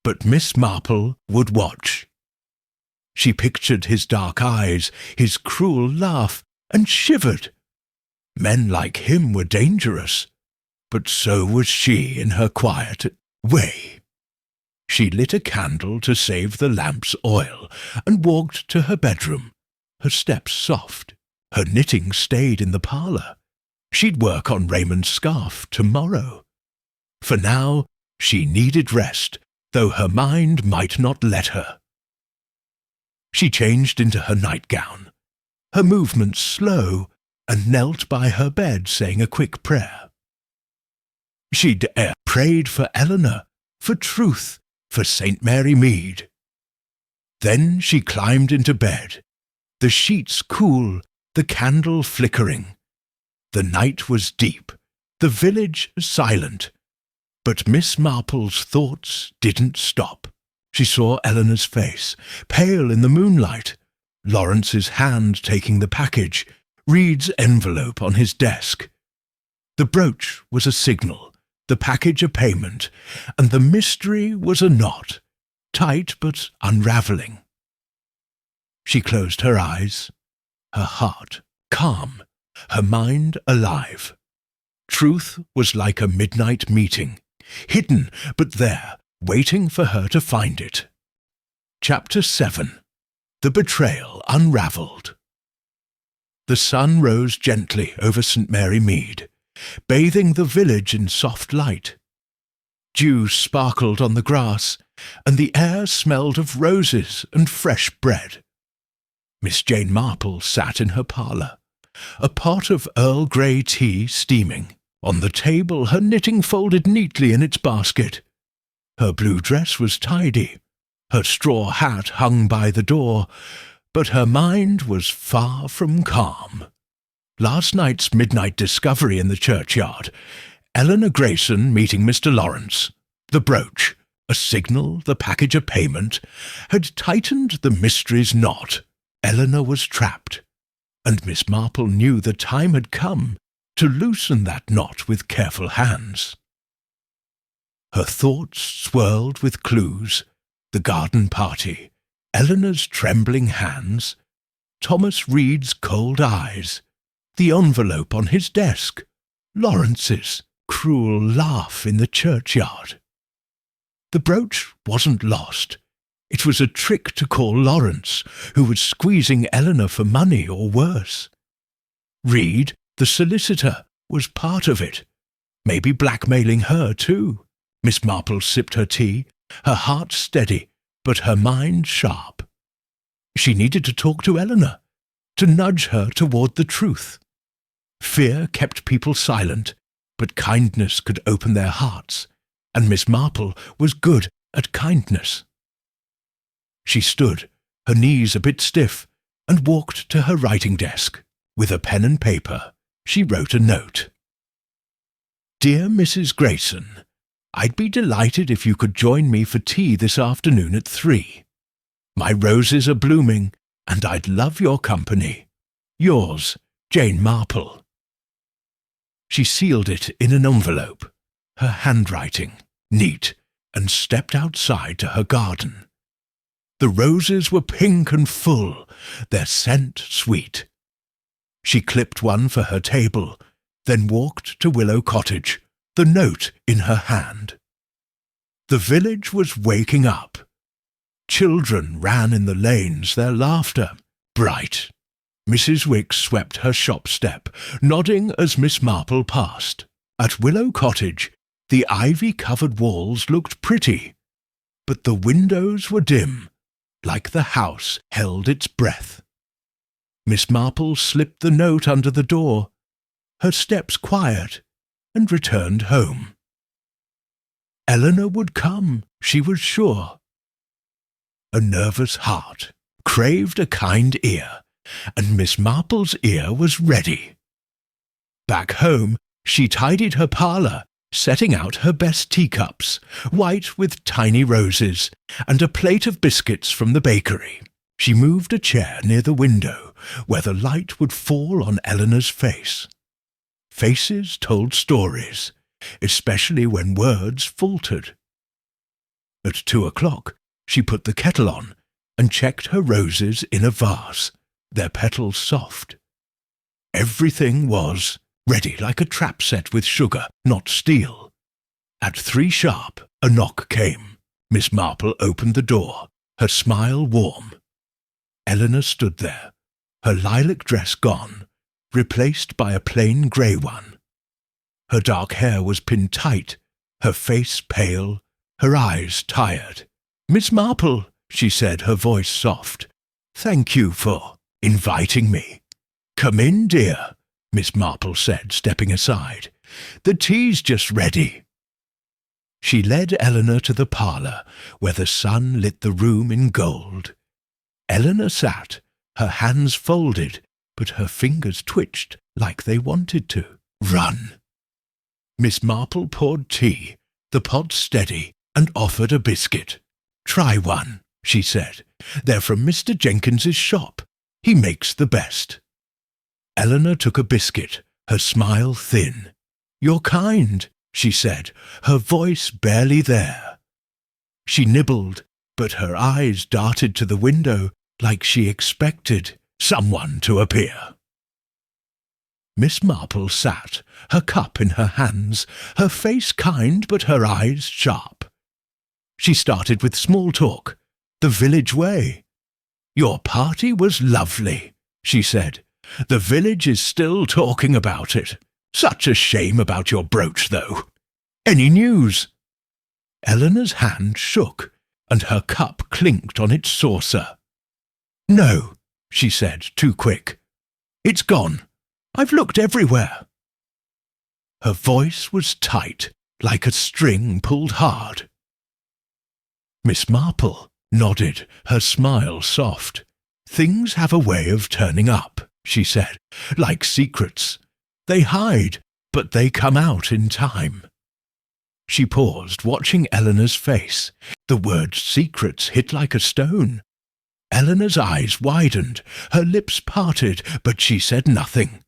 but Miss Marple would watch. She pictured his dark eyes, his cruel laugh, and shivered. Men like him were dangerous, but so was she in her quiet way. She lit a candle to save the lamp's oil and walked to her bedroom, her steps soft. Her knitting stayed in the parlour. She'd work on Raymond's scarf tomorrow. For now, she needed rest, though her mind might not let her. She changed into her nightgown, her movements slow, and knelt by her bed saying a quick prayer. She'd prayed for Eleanor, for truth, for St. Mary Mead. Then she climbed into bed, the sheets cool, the candle flickering. The night was deep, the village silent, but Miss Marple's thoughts didn't stop. She saw Eleanor's face, pale in the moonlight, Lawrence's hand taking the package, Reed's envelope on his desk. The brooch was a signal, the package a payment, and the mystery was a knot, tight but unravelling. She closed her eyes, her heart calm, her mind alive. Truth was like a midnight meeting, hidden but there, waiting for her to find it. Chapter 7. The Betrayal Unravelled. The sun rose gently over St. Mary Mead, bathing the village in soft light. Dew sparkled on the grass, and the air smelled of roses and fresh bread. Miss Jane Marple sat in her parlour, a pot of Earl Grey tea steaming. On the table her knitting folded neatly in its basket. Her blue dress was tidy, Her straw hat hung by the door, but her mind was far from calm. Last night's midnight discovery in the churchyard, Eleanor Grayson meeting Mr. Lawrence, the brooch, a signal, the package of payment, had tightened the mystery's knot. Eleanor was trapped, and Miss Marple knew the time had come to loosen that knot with careful hands. Her thoughts swirled with clues, the garden party, Eleanor's trembling hands, Thomas Reed's cold eyes, the envelope on his desk, Lawrence's cruel laugh in the churchyard. The brooch wasn't lost. It was a trick to call Lawrence, who was squeezing Eleanor for money or worse. Reed, the solicitor, was part of it, maybe blackmailing her too. Miss Marple sipped her tea, her heart steady, but her mind sharp. She needed to talk to Eleanor, to nudge her toward the truth. Fear kept people silent, but kindness could open their hearts, and Miss Marple was good at kindness. She stood, her knees a bit stiff, and walked to her writing desk. With a pen and paper, she wrote a note. Dear Mrs. Grayson, I'd be delighted if you could join me for tea this afternoon at 3. My roses are blooming, and I'd love your company. Yours, Jane Marple. She sealed it in an envelope, her handwriting neat, and stepped outside to her garden. The roses were pink and full, their scent sweet. She clipped one for her table, then walked to Willow Cottage, the note in her hand. The village was waking up. Children ran in the lanes, their laughter bright. Mrs. Wicks swept her shop step, nodding as Miss Marple passed. At Willow Cottage, the ivy-covered walls looked pretty, but the windows were dim, like the house held its breath. Miss Marple slipped the note under the door, her steps quiet, and returned home. Eleanor would come, she was sure. A nervous heart craved a kind ear, and Miss Marple's ear was ready. Back home, she tidied her parlour, setting out her best teacups, white with tiny roses, and a plate of biscuits from the bakery. She moved a chair near the window, where the light would fall on Eleanor's face. Faces told stories, especially when words faltered. At 2 o'clock, she put the kettle on and checked her roses in a vase, their petals soft. Everything was ready like a trap set with sugar, not steel. At 3 sharp, a knock came. Miss Marple opened the door, her smile warm. Eleanor stood there, her lilac dress gone, replaced by a plain grey one. Her dark hair was pinned tight, her face pale, her eyes tired. Miss Marple, she said, her voice soft, thank you for inviting me. Come in, dear, Miss Marple said, stepping aside. The tea's just ready. She led Eleanor to the parlour, where the sun lit the room in gold. Eleanor sat, her hands folded, but her fingers twitched like they wanted to run. Miss Marple poured tea, the pot steady, and offered a biscuit. Try one, she said. They're from Mr. Jenkins's shop. He makes the best. Eleanor took a biscuit, her smile thin. You're kind, she said, her voice barely there. She nibbled, but her eyes darted to the window like she expected someone to appear. Miss Marple sat, her cup in her hands, her face kind but her eyes sharp. She started with small talk, the village way. Your party was lovely, she said. The village is still talking about it. Such a shame about your brooch, though. Any news? Eleanor's hand shook, and her cup clinked on its saucer. No, she said, too quick. It's gone. I've looked everywhere. Her voice was tight, like a string pulled hard. Miss Marple, nodded, her smile soft. "Things have a way of turning up," she said, "like secrets. They hide, but they come out in time." She paused, watching Eleanor's face. The word secrets hit like a stone. Eleanor's eyes widened, her lips parted, but she said nothing.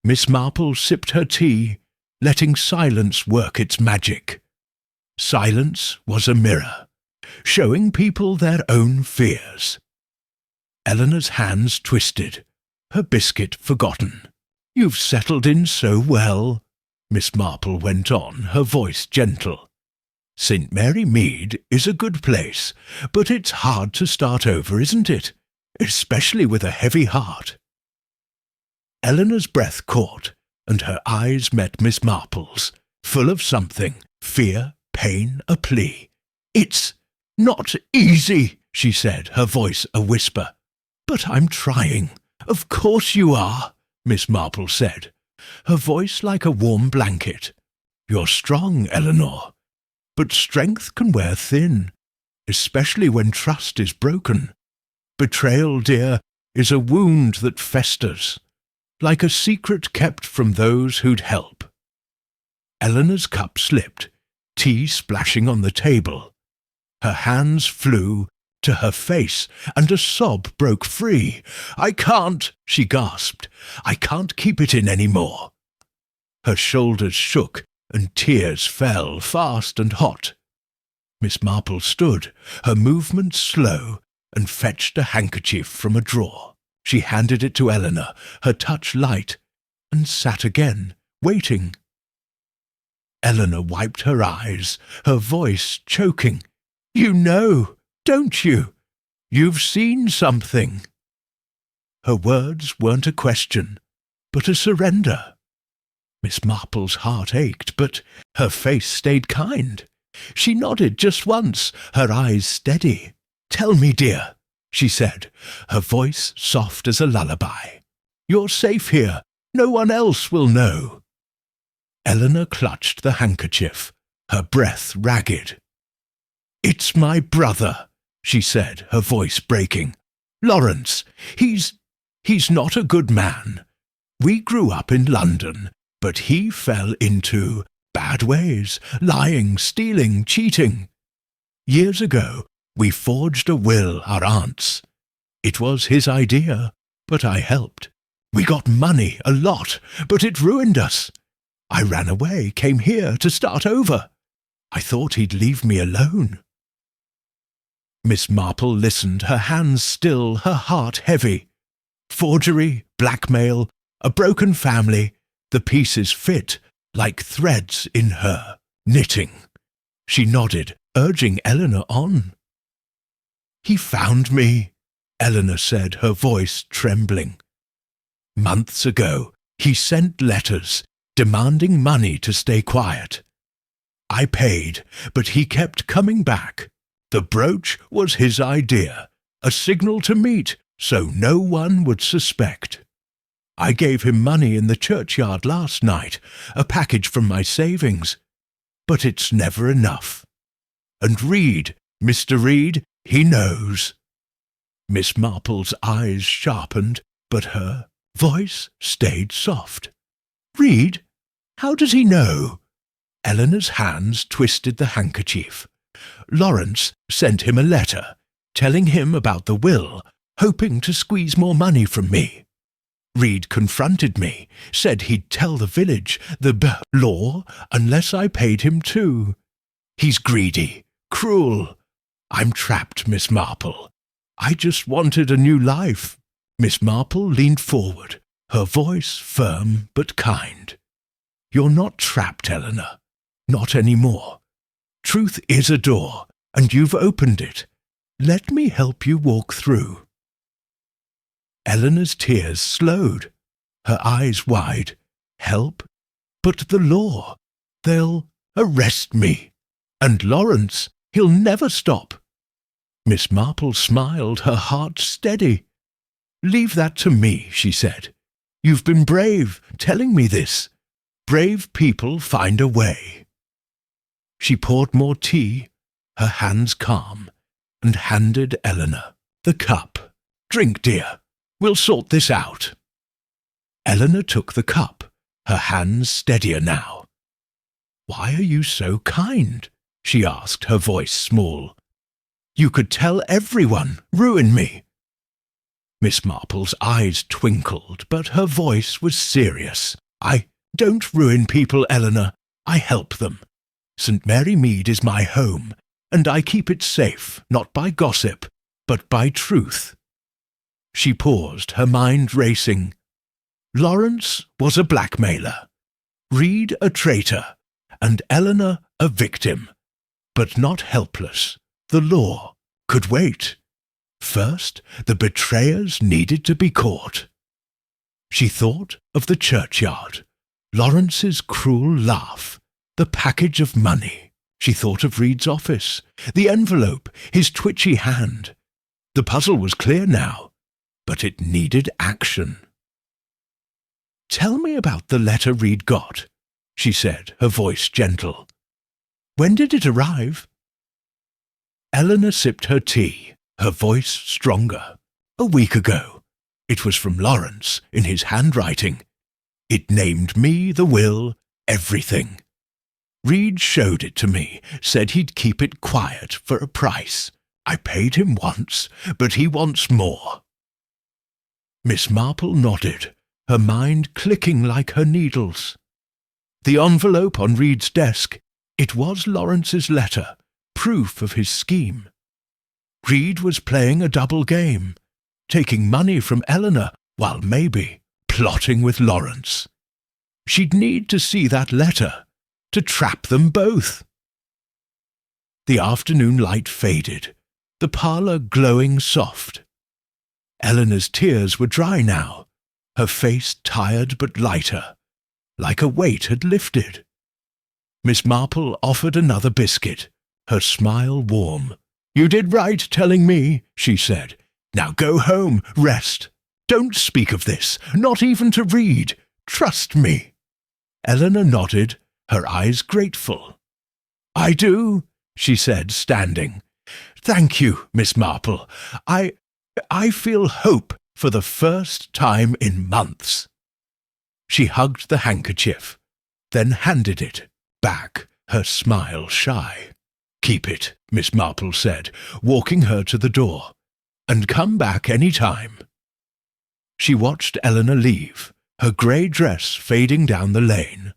Miss Marple sipped her tea, letting silence work its magic. Silence was a mirror, showing people their own fears. Eleanor's hands twisted, her biscuit forgotten. "You've settled in so well," Miss Marple went on, her voice gentle. "St. Mary Mead is a good place, but it's hard to start over, isn't it? Especially with a heavy heart." Eleanor's breath caught, and her eyes met Miss Marple's, full of something, fear, pain, a plea. "It's not easy," she said, her voice a whisper. "But I'm trying." "Of course you are," Miss Marple said, her voice like a warm blanket. "You're strong, Eleanor, but strength can wear thin, especially when trust is broken. Betrayal, dear, is a wound that festers, like a secret kept from those who'd help." Eleanor's cup slipped, tea splashing on the table. Her hands flew to her face, and a sob broke free. "I can't," she gasped. "I can't keep it in any more." Her shoulders shook, and tears fell fast and hot. Miss Marple stood, her movements slow, and fetched a handkerchief from a drawer. She handed it to Eleanor, her touch light, and sat again, waiting. Eleanor wiped her eyes, her voice choking. "You know, don't you? You've seen something." Her words weren't a question, but a surrender. Miss Marple's heart ached, but her face stayed kind. She nodded just once, her eyes steady. "Tell me, dear," she said, her voice soft as a lullaby. "You're safe here. No one else will know." Eleanor clutched the handkerchief, her breath ragged. "It's my brother," she said, her voice breaking. "Lawrence, he's not a good man. We grew up in London, but he fell into bad ways, lying, stealing, cheating. Years ago, we forged a will, our aunt's. It was his idea, but I helped. We got money, a lot, but it ruined us. I ran away, came here to start over. I thought he'd leave me alone." Miss Marple listened, her hands still, her heart heavy. Forgery, blackmail, a broken family, the pieces fit like threads in her knitting. She nodded, urging Eleanor on. "He found me," Eleanor said, her voice trembling. "Months ago, he sent letters demanding money to stay quiet. I paid, but he kept coming back. The brooch was his idea, a signal to meet so no one would suspect. I gave him money in the churchyard last night, a package from my savings. But it's never enough. And Reed, Mr. Reed, he knows." Miss Marple's eyes sharpened, but her voice stayed soft. "Reed? How does he know?" Eleanor's hands twisted the handkerchief. "Lawrence sent him a letter, telling him about the will, hoping to squeeze more money from me. Reed confronted me, said he'd tell the village, the law, unless I paid him too. He's greedy, cruel. I'm trapped, Miss Marple. I just wanted a new life." Miss Marple leaned forward, her voice firm but kind. "You're not trapped, Eleanor. Not anymore. Truth is a door, and you've opened it. Let me help you walk through." Eleanor's tears slowed, her eyes wide. "Help? But the law. They'll arrest me. And Lawrence, he'll never stop." Miss Marple smiled, her heart steady. "Leave that to me," she said. "You've been brave, telling me this. Brave people find a way." She poured more tea, her hands calm, and handed Eleanor the cup. "Drink, dear. We'll sort this out." Eleanor took the cup, her hands steadier now. "Why are you so kind?" she asked, her voice small. "You could tell everyone, ruin me." Miss Marple's eyes twinkled, but her voice was serious. "I don't ruin people, Eleanor. I help them. St. Mary Mead is my home, and I keep it safe, not by gossip, but by truth." She paused, her mind racing. Lawrence was a blackmailer, Reed a traitor, and Eleanor a victim, but not helpless. The law could wait. First, the betrayers needed to be caught. She thought of the churchyard, Lawrence's cruel laugh, the package of money. She thought of Reed's office, the envelope, his twitchy hand. The puzzle was clear now, but it needed action. "Tell me about the letter Reed got," she said, her voice gentle. "When did it arrive?" Eleanor sipped her tea, her voice stronger. "A week ago. It was from Lawrence, in his handwriting. It named me, the will, everything. Reed showed it to me, said he'd keep it quiet for a price. I paid him once, but he wants more." Miss Marple nodded, her mind clicking like her needles. The envelope on Reed's desk, it was Lawrence's letter, proof of his scheme. Reed was playing a double game, taking money from Eleanor while maybe plotting with Lawrence. She'd need to see that letter to trap them both. The afternoon light faded, the parlour glowing soft. Eleanor's tears were dry now, her face tired but lighter, like a weight had lifted. Miss Marple offered another biscuit, her smile warm. "You did right telling me," she said. "Now go home, rest. Don't speak of this, not even to Reed. Trust me." Eleanor nodded, her eyes grateful. "I do," she said, standing. "Thank you, Miss Marple. I feel hope for the first time in months." She hugged the handkerchief, then handed it back, her smile shy. "Keep it," Miss Marple said, walking her to the door, "and come back any time." She watched Eleanor leave, her grey dress fading down the lane,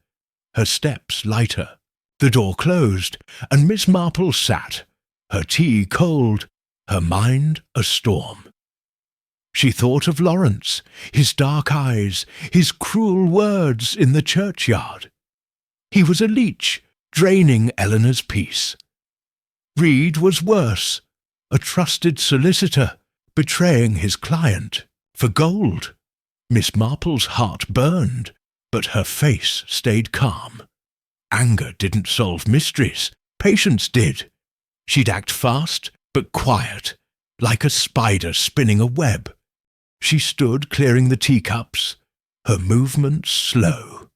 her steps lighter. The door closed, and Miss Marple sat, her tea cold, her mind a storm. She thought of Lawrence, his dark eyes, his cruel words in the churchyard. He was a leech, draining Eleanor's peace. Reed was worse, a trusted solicitor, betraying his client for gold. Miss Marple's heart burned, but her face stayed calm. Anger didn't solve mysteries, patience did. She'd act fast but quiet, like a spider spinning a web. She stood clearing the teacups, her movements slow.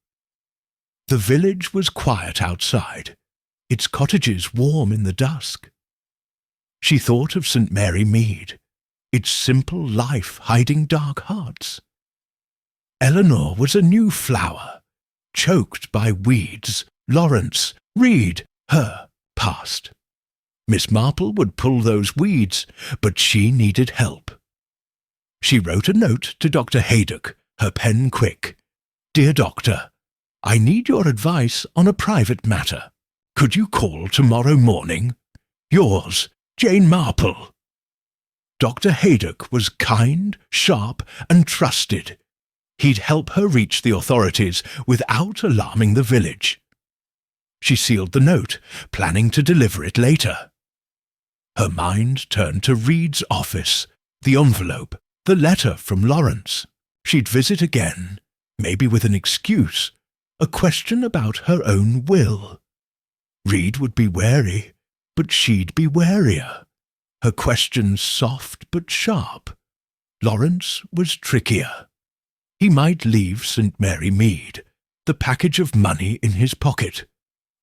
The village was quiet outside, its cottages warm in the dusk. She thought of St. Mary Mead, its simple life hiding dark hearts. Eleanor was a new flower, choked by weeds. Lawrence, Reed, her past. Miss Marple would pull those weeds, but she needed help. She wrote a note to Dr. Haydock, her pen quick. "Dear Doctor, I need your advice on a private matter. Could you call tomorrow morning? Yours, Jane Marple." Dr. Haydock was kind, sharp, and trusted. He'd help her reach the authorities without alarming the village. She sealed the note, planning to deliver it later. Her mind turned to Reed's office, the envelope, the letter from Lawrence. She'd visit again, maybe with an excuse, a question about her own will. Reed would be wary, but she'd be warier. Her questions soft but sharp. Lawrence was trickier. He might leave St. Mary Mead, the package of money in his pocket.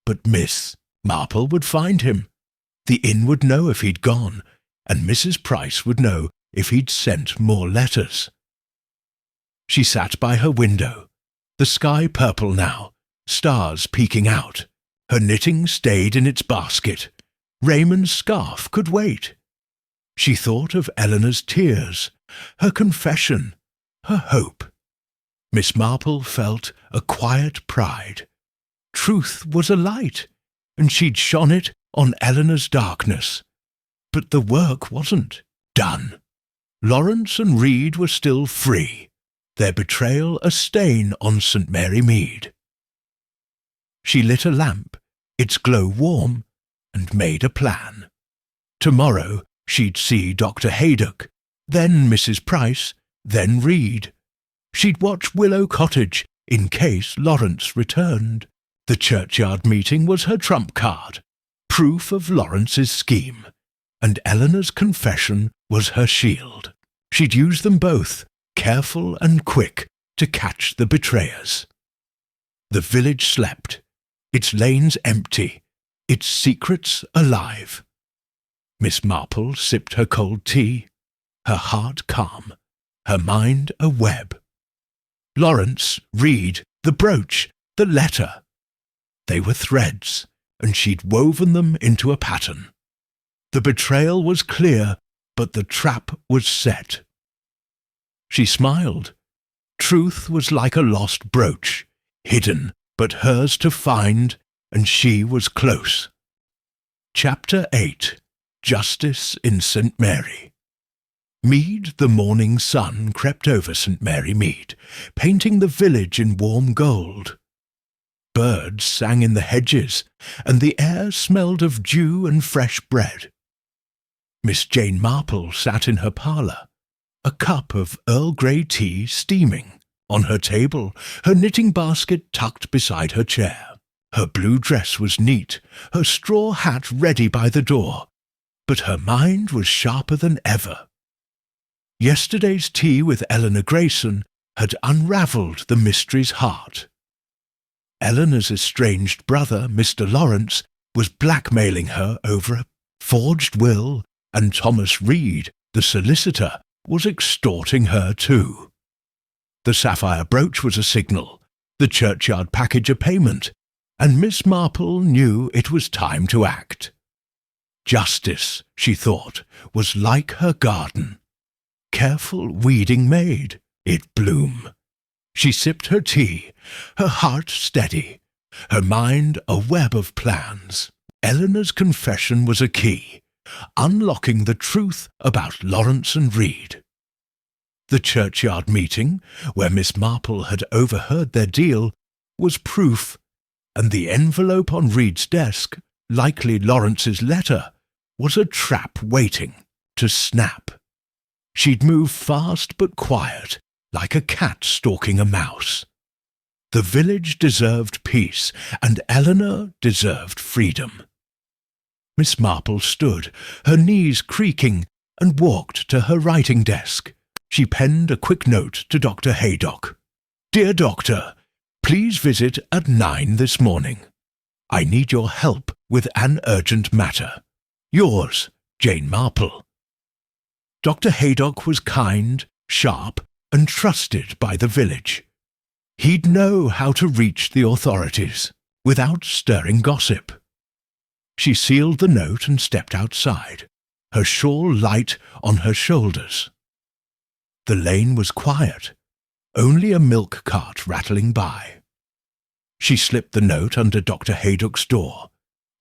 But Miss Marple would find him. The inn would know if he'd gone, and Mrs. Price would know if he'd sent more letters. She sat by her window, the sky purple now, stars peeking out. Her knitting stayed in its basket. Raymond's scarf could wait. She thought of Eleanor's tears, her confession, her hope. Miss Marple felt a quiet pride. Truth was a light, and she'd shone it on Eleanor's darkness. But the work wasn't done. Lawrence and Reed were still free, their betrayal a stain on St. Mary Mead. She lit a lamp, its glow warm, and made a plan. Tomorrow she'd see Dr. Haydock, then Mrs. Price, then Reed. She'd watch Willow Cottage in case Lawrence returned. The churchyard meeting was her trump card, proof of Lawrence's scheme, and Eleanor's confession was her shield. She'd use them both, careful and quick, to catch the betrayers. The village slept, its lanes empty, its secrets alive. Miss Marple sipped her cold tea, her heart calm, her mind a web. Lawrence, Reed, the brooch, the letter. They were threads, and she'd woven them into a pattern. The betrayal was clear, but the trap was set. She smiled. Truth was like a lost brooch, hidden, but hers to find, and she was close. Chapter 8. Justice in St. Mary. Mead, the morning sun, crept over St. Mary Mead, painting the village in warm gold. Birds sang in the hedges, and the air smelled of dew and fresh bread. Miss Jane Marple sat in her parlour, a cup of Earl Grey tea steaming. On her table, her knitting basket tucked beside her chair. Her blue dress was neat, her straw hat ready by the door, but her mind was sharper than ever. Yesterday's tea with Eleanor Grayson had unravelled the mystery's heart. Eleanor's estranged brother, Mr. Lawrence, was blackmailing her over a forged will, and Thomas Reed, the solicitor, was extorting her too. The sapphire brooch was a signal, the churchyard package a payment, and Miss Marple knew it was time to act. Justice, she thought, was like her garden. Careful weeding made, it bloom. She sipped her tea, her heart steady, her mind a web of plans. Eleanor's confession was a key, unlocking the truth about Lawrence and Reed. The churchyard meeting, where Miss Marple had overheard their deal, was proof, and the envelope on Reed's desk, likely Lawrence's letter, was a trap waiting to snap. She'd move fast but quiet, like a cat stalking a mouse. The village deserved peace, and Eleanor deserved freedom. Miss Marple stood, her knees creaking, and walked to her writing desk. She penned a quick note to Dr. Haydock. "Dear Doctor, please visit at 9 this morning. I need your help with an urgent matter. Yours, Jane Marple." Dr. Haydock was kind, sharp, and trusted by the village. He'd know how to reach the authorities without stirring gossip. She sealed the note and stepped outside, her shawl light on her shoulders. The lane was quiet, only a milk cart rattling by. She slipped the note under Dr. Haydock's door,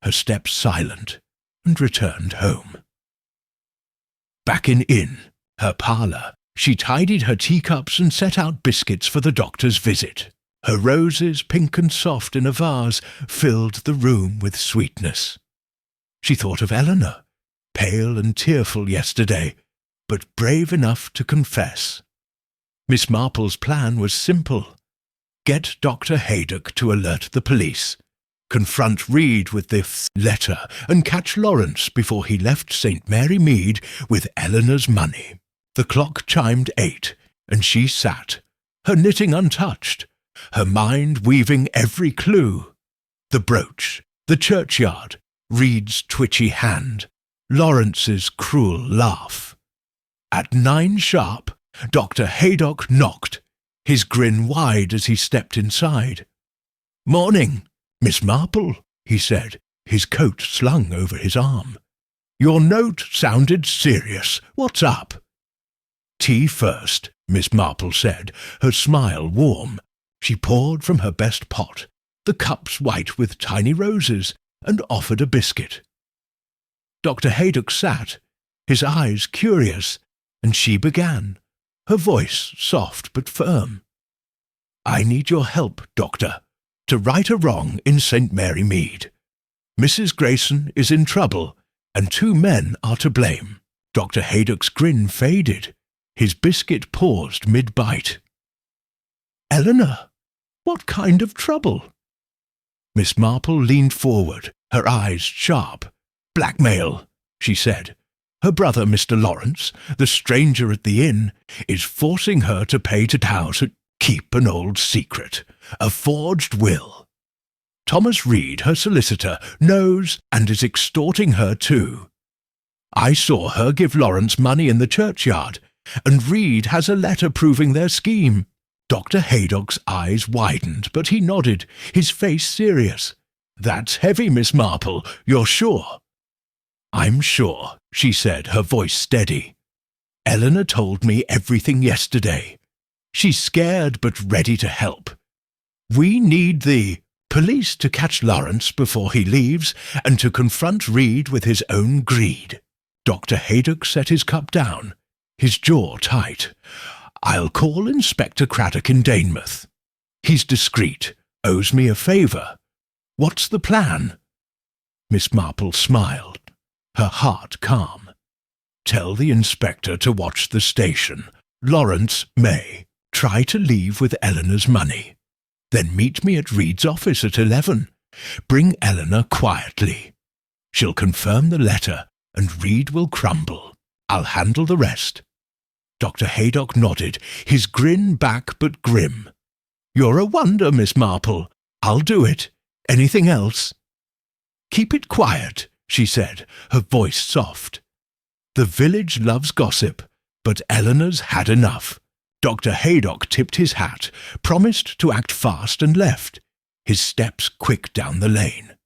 her steps silent, and returned home. Back in her parlour, she tidied her teacups and set out biscuits for the doctor's visit. Her roses, pink and soft in a vase, filled the room with sweetness. She thought of Eleanor, pale and tearful yesterday, but brave enough to confess. Miss Marple's plan was simple. Get Dr. Haydock to alert the police, confront Reed with the letter, and catch Lawrence before he left St. Mary Mead with Eleanor's money. The clock chimed 8, and she sat, her knitting untouched, her mind weaving every clue. The brooch, the churchyard, Reed's twitchy hand, Lawrence's cruel laugh. At 9 sharp, Dr. Haydock knocked, his grin wide as he stepped inside. "Morning, Miss Marple," he said, his coat slung over his arm. "Your note sounded serious. What's up?" "Tea first," Miss Marple said, her smile warm. She poured from her best pot, the cups white with tiny roses, and offered a biscuit. Dr. Haydock sat, his eyes curious, and she began, her voice soft but firm. "I need your help, Doctor, to right a wrong in St. Mary Mead. Mrs. Grayson is in trouble, and 2 men are to blame." Dr. Haydock's grin faded. His biscuit paused mid-bite. "Eleanor, what kind of trouble?" Miss Marple leaned forward, her eyes sharp. "Blackmail," she said. "Her brother, Mr. Lawrence, the stranger at the inn, is forcing her to pay to Dow to keep an old secret, a forged will. Thomas Reed, her solicitor, knows and is extorting her too. I saw her give Lawrence money in the churchyard, and Reed has a letter proving their scheme." Dr. Haydock's eyes widened, but he nodded, his face serious. "That's heavy, Miss Marple, you're sure?" "I'm sure," she said, her voice steady. "Eleanor told me everything yesterday. She's scared but ready to help. We need the police to catch Lawrence before he leaves and to confront Reed with his own greed." Dr. Haydock set his cup down, his jaw tight. "I'll call Inspector Craddock in Danemouth. He's discreet, owes me a favour. What's the plan?" Miss Marple smiled, her heart calm. "Tell the inspector to watch the station. Lawrence may try to leave with Eleanor's money. Then meet me at Reed's office at 11. Bring Eleanor quietly. She'll confirm the letter, and Reed will crumble. I'll handle the rest." Dr. Haydock nodded, his grin back but grim. "You're a wonder, Miss Marple. I'll do it. Anything else?" "Keep it quiet," she said, her voice soft. "The village loves gossip, but Eleanor's had enough." Dr. Haydock tipped his hat, promised to act fast, and left, his steps quick down the lane.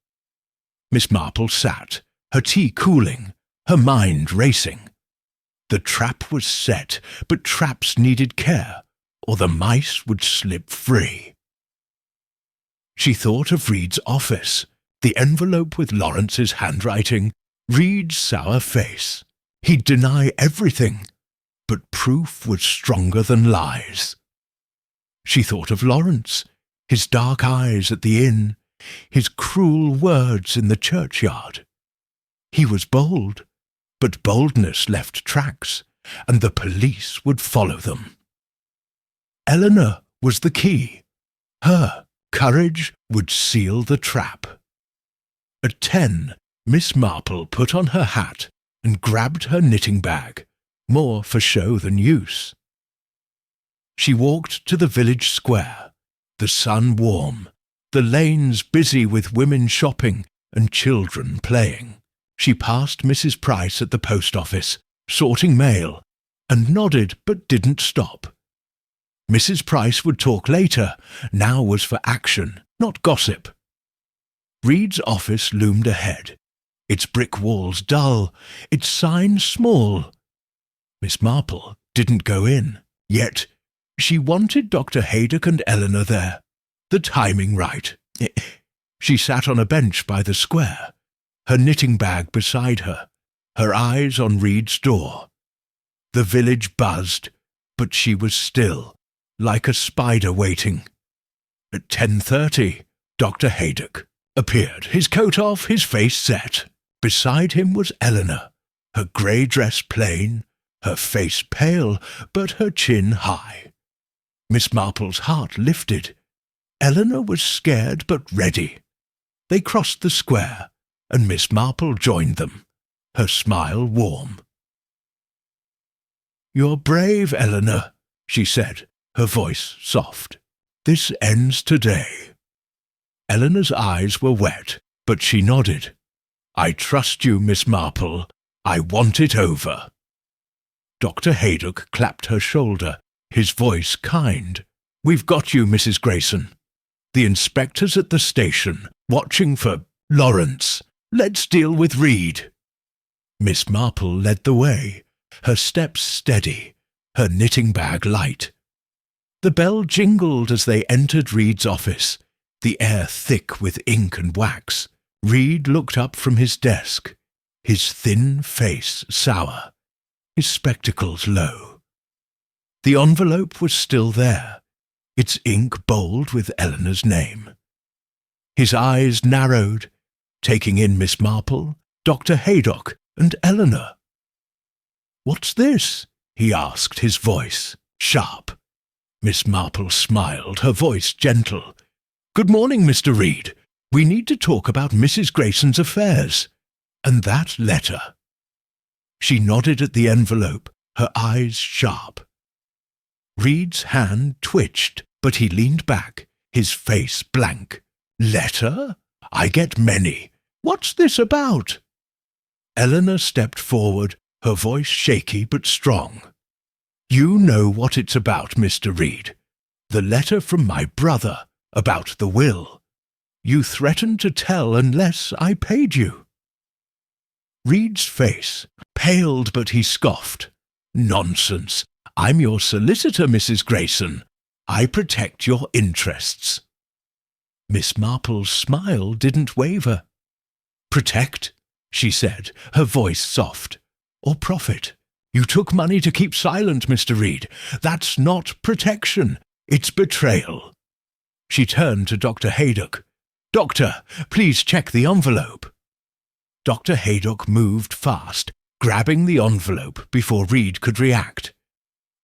Miss Marple sat, her tea cooling, her mind racing. The trap was set, but traps needed care, or the mice would slip free. She thought of Reed's office, the envelope with Lawrence's handwriting, Reed's sour face. He'd deny everything, but proof was stronger than lies. She thought of Lawrence, his dark eyes at the inn, his cruel words in the churchyard. He was bold, but boldness left tracks, and the police would follow them. Eleanor was the key. Her courage would seal the trap. At 10, Miss Marple put on her hat and grabbed her knitting bag, more for show than use. She walked to the village square, the sun warm, the lanes busy with women shopping and children playing. She passed Mrs. Price at the post office, sorting mail, and nodded but didn't stop. Mrs. Price would talk later. Now was for action, not gossip. Reed's office loomed ahead, its brick walls dull, its signs small. Miss Marple didn't go in, yet she wanted Dr. Haydock and Eleanor there. The timing right. She sat on a bench by the square, her knitting bag beside her, her eyes on Reed's door. The village buzzed, but she was still, like a spider waiting. At 10:30, Dr. Haydock appeared, his coat off, his face set. Beside him was Eleanor, her grey dress plain, her face pale, but her chin high. Miss Marple's heart lifted. Eleanor was scared but ready. They crossed the square, and Miss Marple joined them, her smile warm. "You're brave, Eleanor," she said, her voice soft. "This ends today." Eleanor's eyes were wet, but she nodded. "I trust you, Miss Marple. I want it over." Dr. Haydock clapped her shoulder, his voice kind. "We've got you, Mrs. Grayson. The inspector's at the station, watching for Lawrence. Let's deal with Reed." Miss Marple led the way, her steps steady, her knitting bag light. The bell jingled as they entered Reed's office, the air thick with ink and wax. Reed looked up from his desk, his thin face sour, his spectacles low. The envelope was still there, its ink bold with Eleanor's name. His eyes narrowed, taking in Miss Marple, Dr. Haydock, and Eleanor. "What's this?" he asked, his voice sharp. Miss Marple smiled, her voice gentle. "Good morning, Mr. Reed. We need to talk about Mrs. Grayson's affairs. And that letter." She nodded at the envelope, her eyes sharp. Reed's hand twitched, but he leaned back, his face blank. "Letter? I get many. What's this about?" Eleanor stepped forward, her voice shaky but strong. "You know what it's about, Mr. Reed. The letter from my brother, about the will. You threatened to tell unless I paid you." Reed's face paled, but he scoffed. "Nonsense. I'm your solicitor, Mrs. Grayson. I protect your interests." Miss Marple's smile didn't waver. "Protect?" she said, her voice soft. "Or profit? You took money to keep silent, Mr. Reed. That's not protection. It's betrayal." She turned to Dr. Haydock. "Doctor, please check the envelope." Dr. Haydock moved fast, grabbing the envelope before Reed could react.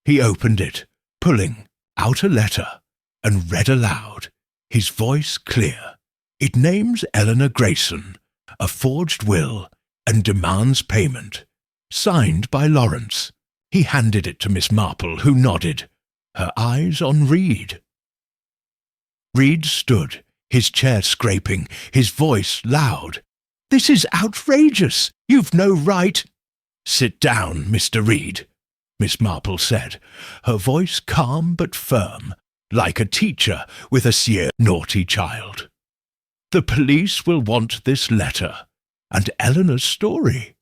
He opened it, pulling out a letter, and read aloud, his voice clear. "It names Eleanor Grayson, a forged will, and demands payment. Signed by Lawrence." He handed it to Miss Marple, who nodded, her eyes on Reed. Reed stood, his chair scraping, his voice loud. "This is outrageous! You've no right—" "Sit down, Mr. Reed," Miss Marple said, her voice calm but firm, like a teacher with a naughty child. "The police will want this letter, and Eleanor's story.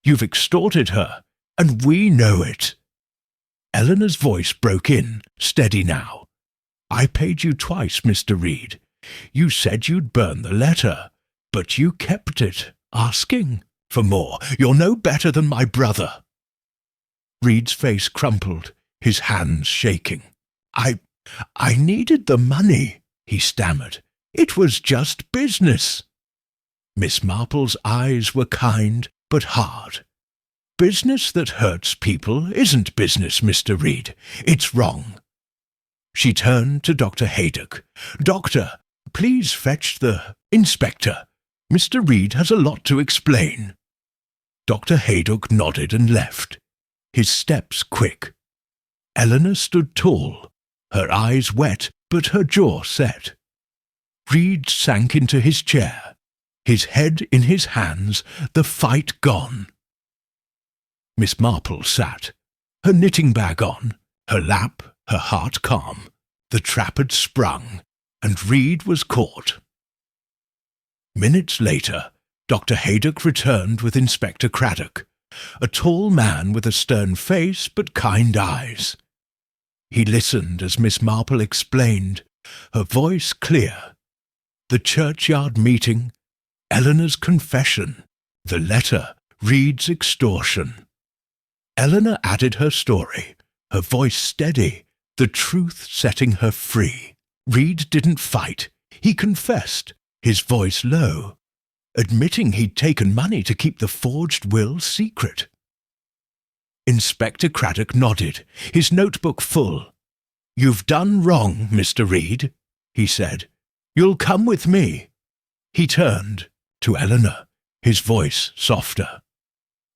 You've extorted her, and we know it." Eleanor's voice broke in, steady now. "I paid you twice, Mr. Reed. You said you'd burn the letter, but you kept it, asking for more. You're no better than my brother." Reed's face crumpled, his hands shaking. I needed the money," he stammered. "It was just business." Miss Marple's eyes were kind but hard. "Business that hurts people isn't business, Mr. Reed. It's wrong." She turned to Dr. Haydock. "Doctor, please fetch the inspector. Mr. Reed has a lot to explain." Dr. Haydock nodded and left, his steps quick. Eleanor stood tall, her eyes wet but her jaw set. Reed sank into his chair, his head in his hands, the fight gone. Miss Marple sat, her knitting bag on, her lap, her heart calm. The trap had sprung, and Reed was caught. Minutes later, Dr. Haydock returned with Inspector Craddock, a tall man with a stern face but kind eyes. He listened as Miss Marple explained, her voice clear. The churchyard meeting, Eleanor's confession, the letter, Reed's extortion. Eleanor added her story, her voice steady, the truth setting her free. Reed didn't fight, he confessed, his voice low, admitting he'd taken money to keep the forged will secret. Inspector Craddock nodded, his notebook full. "You've done wrong, Mr. Reed," he said. "You'll come with me." He turned to Eleanor, his voice softer.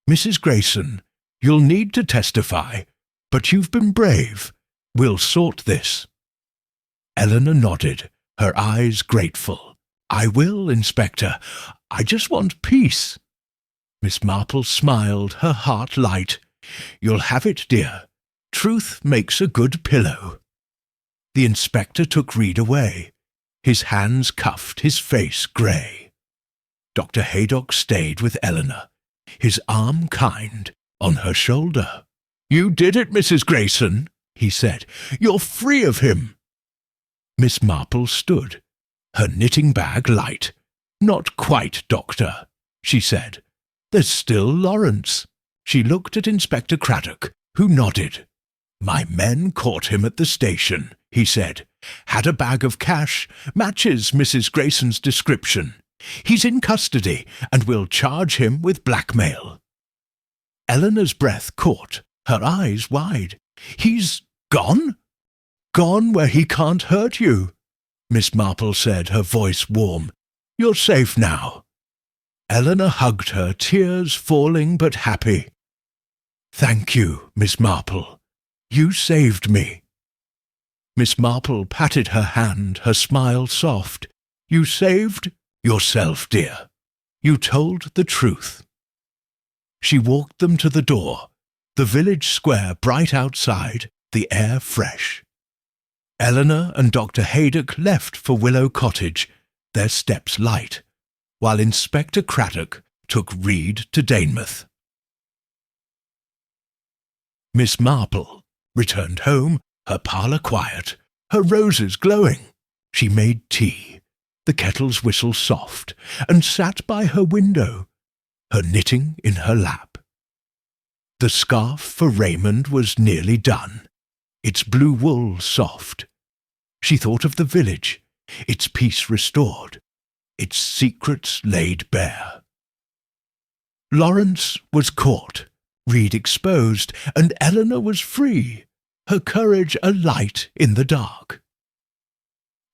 "Mrs. Grayson, you'll need to testify, but you've been brave. We'll sort this." Eleanor nodded, her eyes grateful. "I will, Inspector. I just want peace." Miss Marple smiled, her heart light. "You'll have it, dear. Truth makes a good pillow." The inspector took Reed away. His hands cuffed, his face grey. Dr. Haydock stayed with Eleanor, his arm kind on her shoulder. "You did it, Mrs. Grayson," he said. "You're free of him." Miss Marple stood, her knitting bag light. "Not quite, Doctor," she said. "There's still Lawrence." She looked at Inspector Craddock, who nodded. "My men caught him at the station," he said. "Had a bag of cash, matches Mrs. Grayson's description. He's in custody, and we'll charge him with blackmail." Eleanor's breath caught, her eyes wide. "He's gone?" "Gone where he can't hurt you," Miss Marple said, her voice warm. "You're safe now." Eleanor hugged her, tears falling but happy. "Thank you, Miss Marple. You saved me." Miss Marple patted her hand, her smile soft. "You saved yourself, dear. You told the truth." She walked them to the door, the village square bright outside, the air fresh. Eleanor and Dr. Haydock left for Willow Cottage, their steps light, while Inspector Craddock took Reed to Danemouth. Miss Marple returned home, her parlour quiet, her roses glowing. She made tea, the kettle's whistle soft, and sat by her window, her knitting in her lap. The scarf for Raymond was nearly done, its blue wool soft. She thought of the village, its peace restored, its secrets laid bare. Lawrence was caught, Reed exposed, and Eleanor was free, her courage alight in the dark.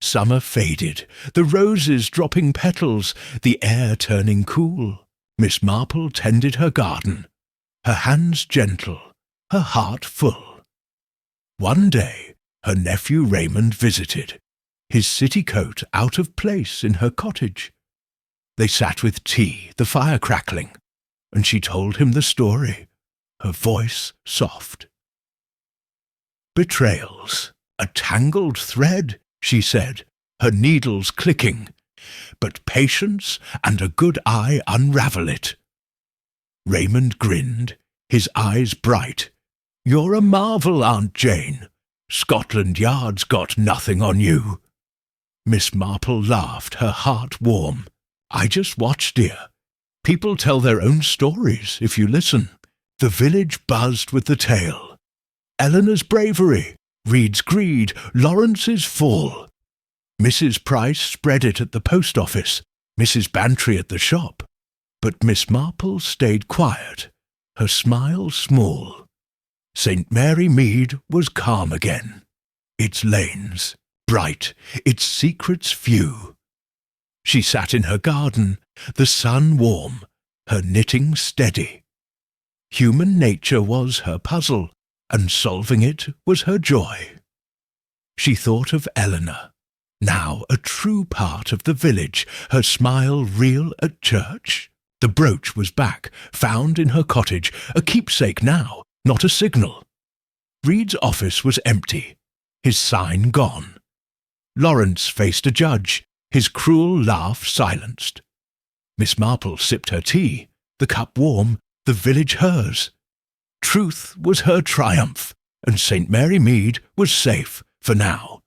Summer faded, the roses dropping petals, the air turning cool. Miss Marple tended her garden, her hands gentle, her heart full. One day her nephew Raymond visited, his city coat out of place in her cottage. They sat with tea, the fire crackling, and she told him the story, her voice soft. "Betrayals, a tangled thread," she said, her needles clicking, "but patience and a good eye unravel it." Raymond grinned, his eyes bright. "You're a marvel, Aunt Jane. Scotland Yard's got nothing on you." Miss Marple laughed, her heart warm. "I just watch, dear. People tell their own stories if you listen." The village buzzed with the tale. Eleanor's bravery, Reed's greed, Lawrence's fall. Mrs. Price spread it at the post office, Mrs. Bantry at the shop. But Miss Marple stayed quiet, her smile small. St. Mary Mead was calm again, its lanes bright, its secrets few. She sat in her garden, the sun warm, her knitting steady. Human nature was her puzzle, and solving it was her joy. She thought of Eleanor, now a true part of the village, her smile real at church. The brooch was back, found in her cottage, a keepsake now, not a signal. Reed's office was empty, his sign gone. Lawrence faced a judge, his cruel laugh silenced. Miss Marple sipped her tea, the cup warm, the village hers. Truth was her triumph, and St. Mary Mead was safe for now.